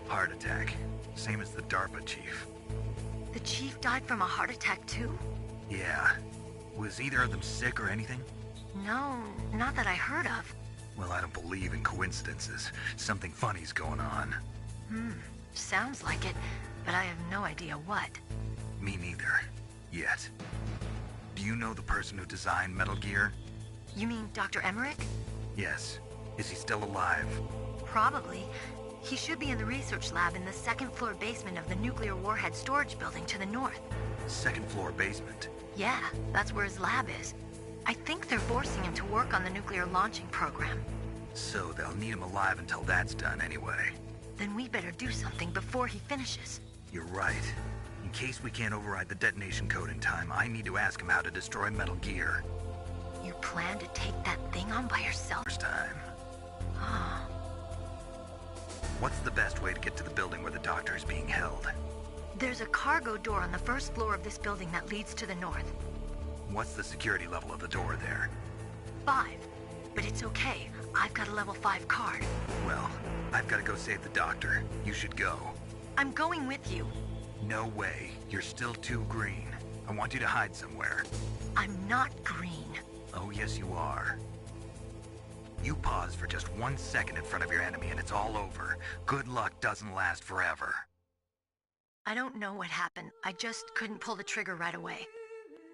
Heart attack. Same as the DARPA chief. The chief died from a heart attack too? Yeah. Was either of them sick or anything? No, not that I heard of. Well, I don't believe in coincidences. Something funny's going on. Sounds like it, but I have no idea what. Me neither. Yet. Do you know the person who designed Metal Gear? You mean Dr. Emmerich? Yes. Is he still alive? Probably. He should be in the research lab in the second-floor basement of the nuclear warhead storage building to the north. Second floor basement? Yeah, that's where his lab is. I think they're forcing him to work on the nuclear launching program. So they'll need him alive until that's done anyway. Then we better do something before he finishes. You're right. In case we can't override the detonation code in time, I need to ask him how to destroy Metal Gear. You plan to take that thing on by yourself? First time. What's the best way to get to the building where the doctor is being held? There's a cargo door on the first floor of this building that leads to the north. What's the security level of the door there? 5. But it's okay. I've got a level 5 card. Well, I've got to go save the doctor. You should go. I'm going with you. No way. You're still too green. I want you to hide somewhere. I'm not green. Oh, yes, you are. You pause for just 1 second in front of your enemy and it's all over. Good luck doesn't last forever. I don't know what happened. I just couldn't pull the trigger right away.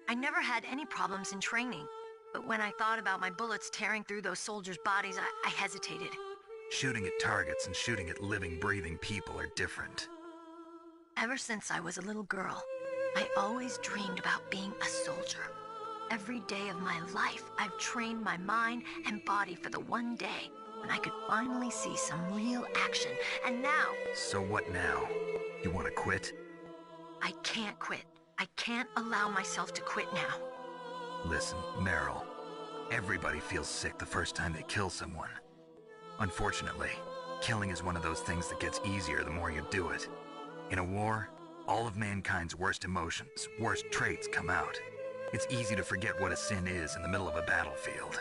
I never had any problems in training, but when I thought about my bullets tearing through those soldiers' bodies, I hesitated. Shooting at targets and shooting at living, breathing people are different. Ever since I was a little girl, I always dreamed about being a soldier. Every day of my life, I've trained my mind and body for the one day when I could finally see some real action, and now... So what now? You want to quit? I can't quit. I can't allow myself to quit now. Listen, Meryl. Everybody feels sick the first time they kill someone. Unfortunately, killing is one of those things that gets easier the more you do it. In a war, all of mankind's worst emotions, worst traits come out. It's easy to forget what a sin is in the middle of a battlefield.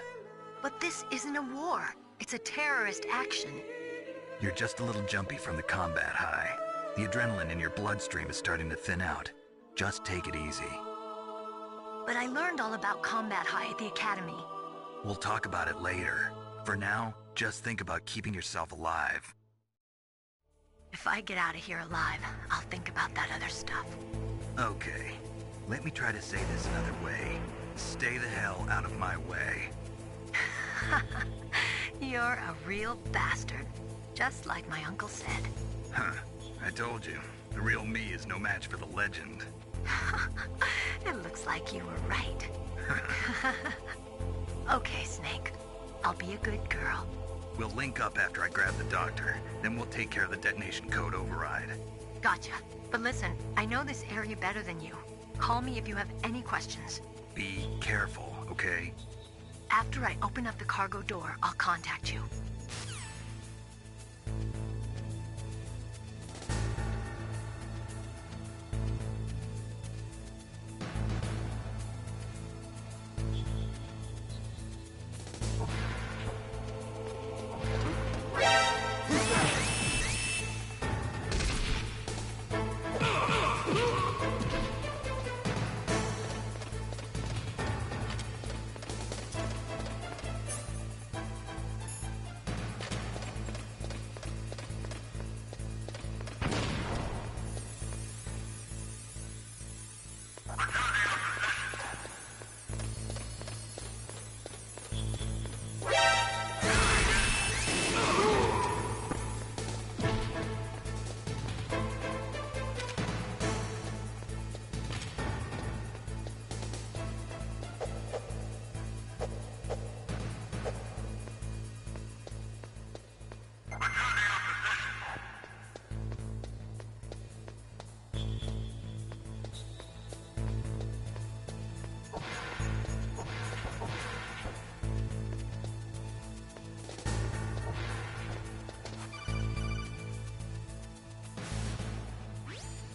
But this isn't a war. It's a terrorist action. You're just a little jumpy from the combat high. The adrenaline in your bloodstream is starting to thin out. Just take it easy. But I learned all about combat high at the academy. We'll talk about it later. For now, just think about keeping yourself alive. If I get out of here alive, I'll think about that other stuff. Okay. Let me try to say this another way. Stay the hell out of my way. You're a real bastard. Just like my uncle said. Huh. I told you. The real me is no match for the legend. It looks like you were right. Okay, Snake. I'll be a good girl. We'll link up after I grab the doctor. Then we'll take care of the detonation code override. Gotcha. But listen, I know this area better than you. Call me if you have any questions. Be careful, okay? After I open up the cargo door, I'll contact you.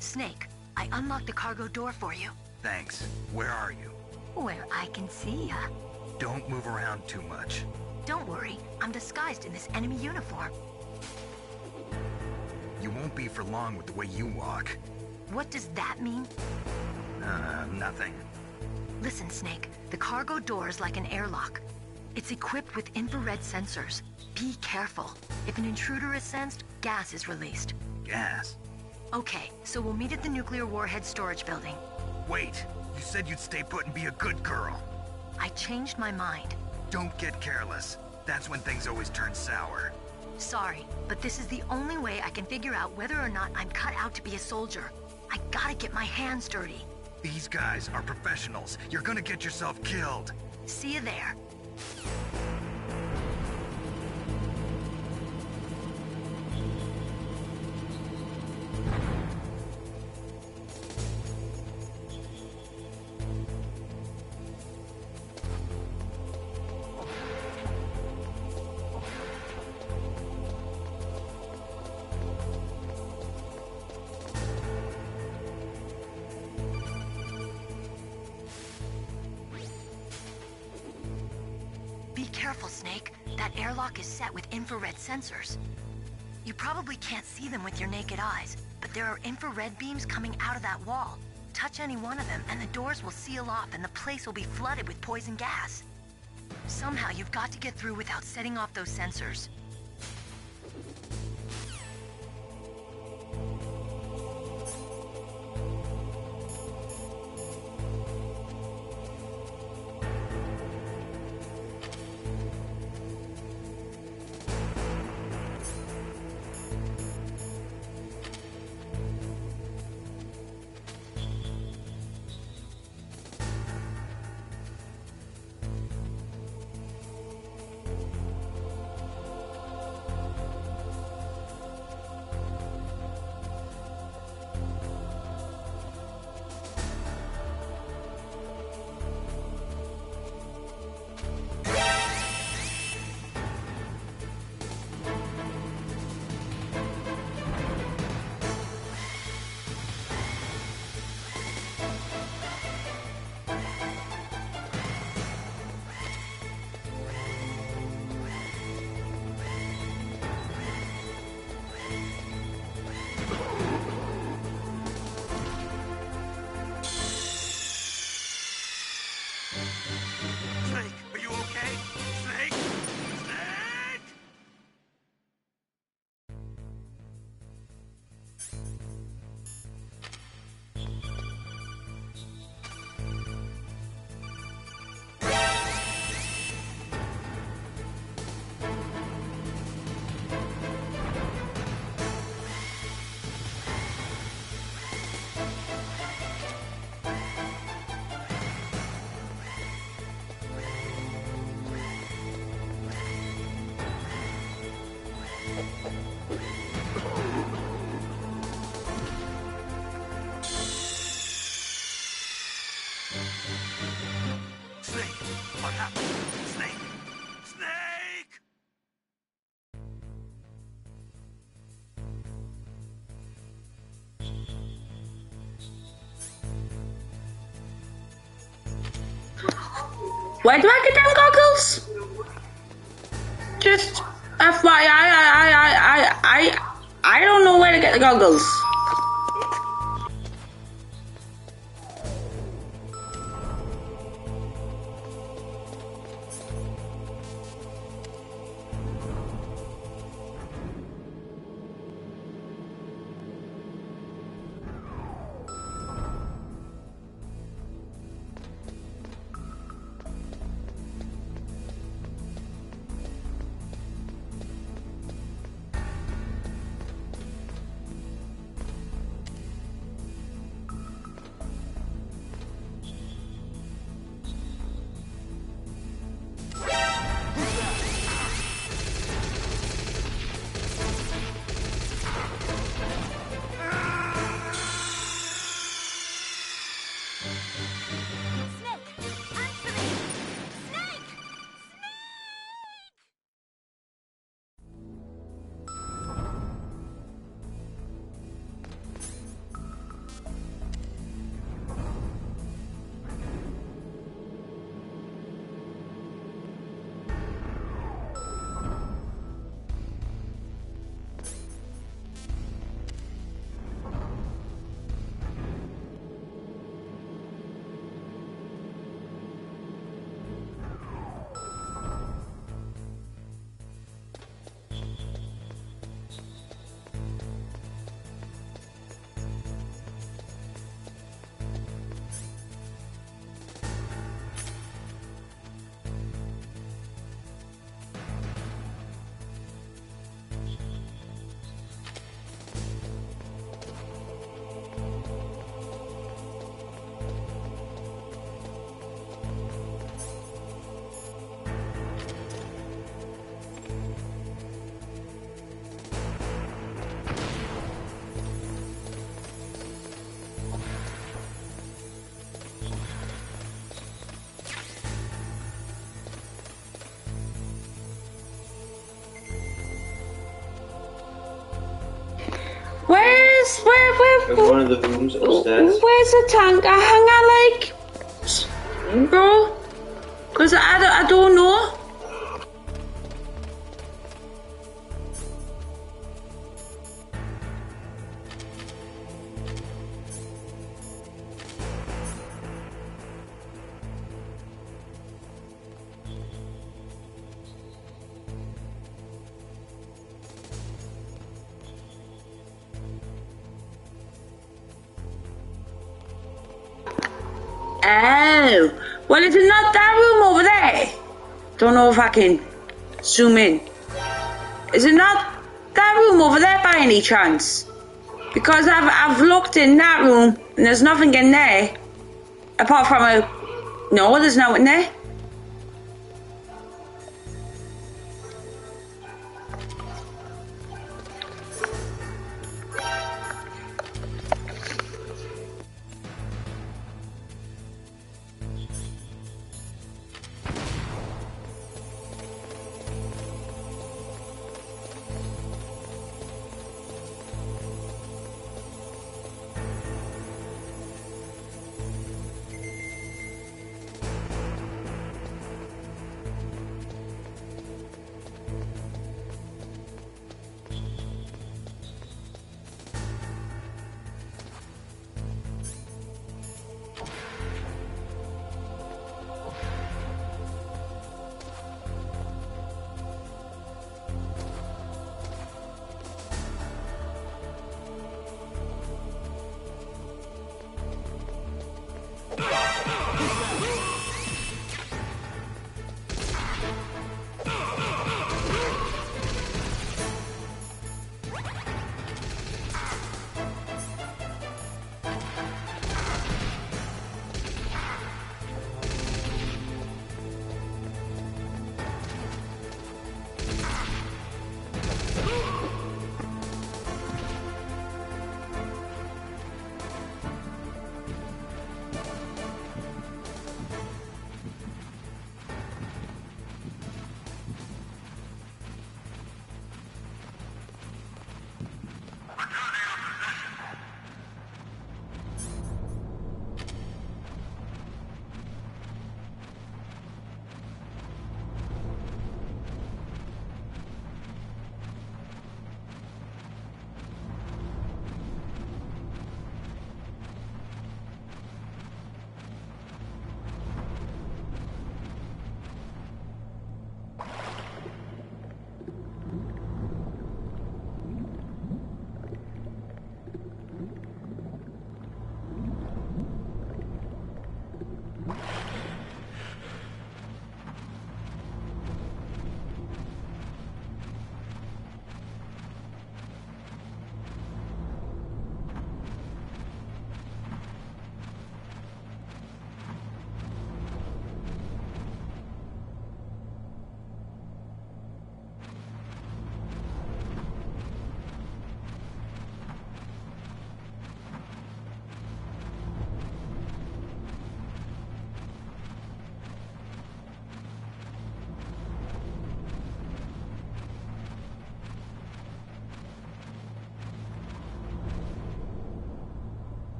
Snake, I unlocked the cargo door for you. Thanks. Where are you? Where I can see ya. Don't move around too much. Don't worry, I'm disguised in this enemy uniform. You won't be for long with the way you walk. What does that mean? Nothing. Listen, Snake, the cargo door is like an airlock. It's equipped with infrared sensors. Be careful. If an intruder is sensed, gas is released. Gas? Okay, so we'll meet at the nuclear warhead storage building. Wait, you said you'd stay put and be a good girl. I changed my mind. Don't get careless. That's when things always turn sour. Sorry, but this is the only way I can figure out whether or not I'm cut out to be a soldier. I gotta get my hands dirty. These guys are professionals. You're gonna get yourself killed. See you there. Be careful, Snake. That airlock is set with infrared sensors. You probably can't see them with your naked eyes, but there are infrared beams coming out of that wall. Touch any one of them and the doors will seal off and the place will be flooded with poison gas. Somehow you've got to get through without setting off those sensors. Snake, are you okay? Snake? Snake! Snake, what happened? Snake! Snake! Where do I get them goggles? Just FYI, I don't know where to get the goggles. where? In one of the rooms upstairs. Where's the tank? Hang on, like, bro. Cause I don't know. Oh, well, is it not that room over there? Don't know if I can zoom in. Is it not that room over there by any chance? Because I've looked in that room and there's nothing in there apart from a. No, there's no in there.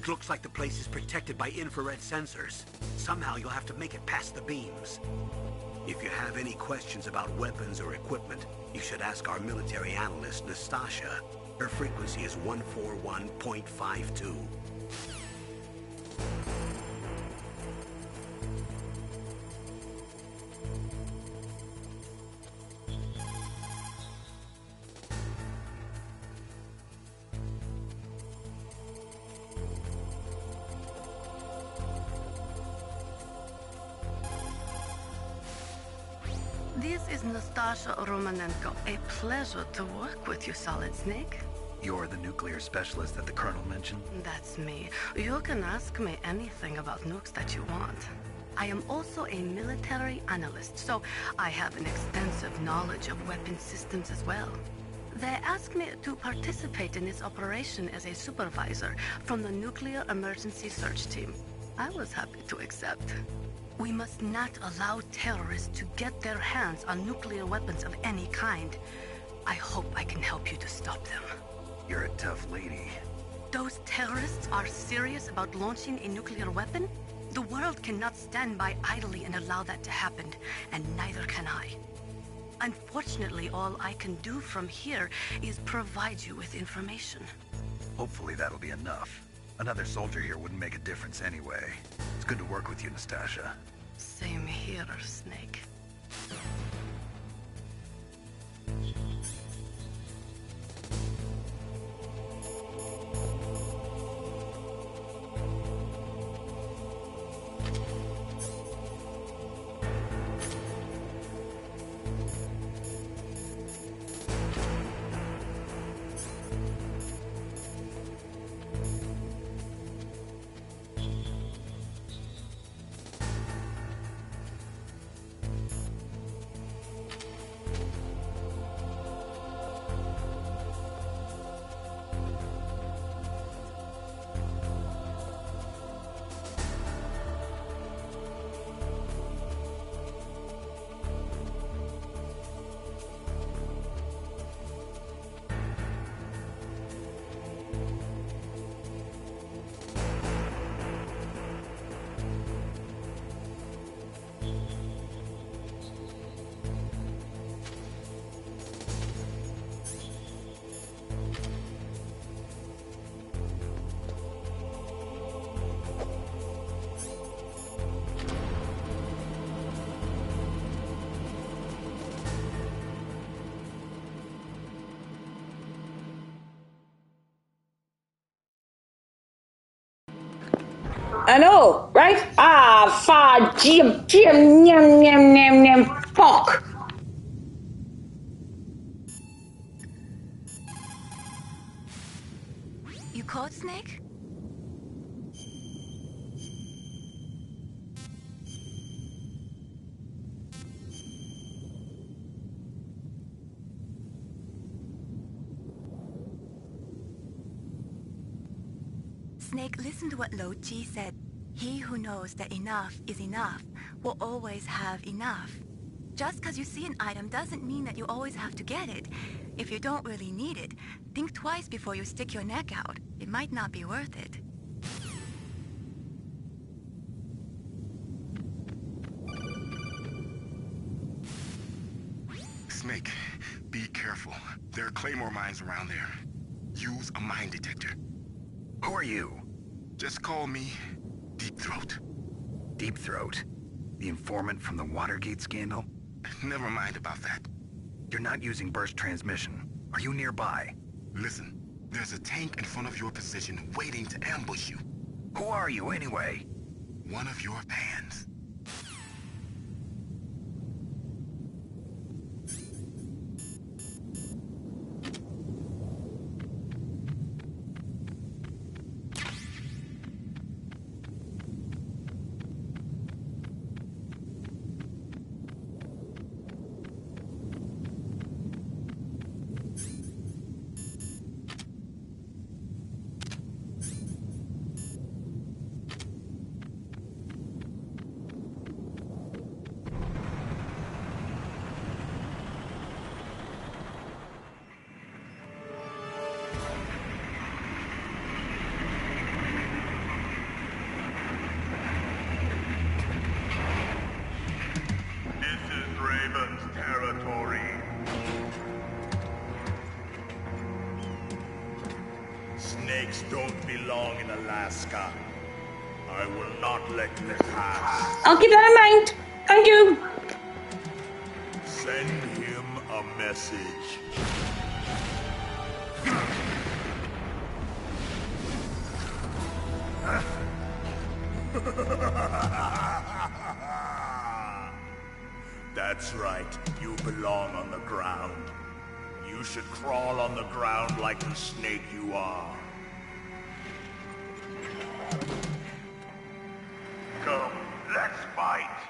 It looks like the place is protected by infrared sensors. Somehow you'll have to make it past the beams. If you have any questions about weapons or equipment, you should ask our military analyst, Nastasha. Her frequency is 141.52. This is Nastasha Romanenko. A pleasure to work with you, Solid Snake. You're the nuclear specialist that the Colonel mentioned? That's me. You can ask me anything about nukes that you want. I am also a military analyst, so I have an extensive knowledge of weapon systems as well. They asked me to participate in this operation as a supervisor from the Nuclear Emergency Search Team. I was happy to accept. We must not allow terrorists to get their hands on nuclear weapons of any kind. I hope I can help you to stop them. You're a tough lady. Those terrorists are serious about launching a nuclear weapon? The world cannot stand by idly and allow that to happen, and neither can I. Unfortunately, all I can do from here is provide you with information. Hopefully that'll be enough. Another soldier here wouldn't make a difference anyway. It's good to work with you, Nastasha. Same here, Snake. I know, right? Jim, fuck. You caught Snake? Snake, listen to what Lo Chi said. He who knows that enough is enough will always have enough. Just because you see an item doesn't mean that you always have to get it. If you don't really need it, think twice before you stick your neck out. It might not be worth it. Snake, be careful. There are Claymore mines around there. Use a mine detector. Who are you? Just call me Deep Throat. Deep Throat? The informant from the Watergate scandal? Never mind about that. You're not using burst transmission. Are you nearby? Listen, there's a tank in front of your position waiting to ambush you. Who are you anyway? One of your fans. Snakes don't belong in Alaska. I will not let this pass. I'll keep that in mind. Thank you. Send him a message. That's right. You belong on the ground. You should crawl on the ground like the snake you are. Come, let's fight.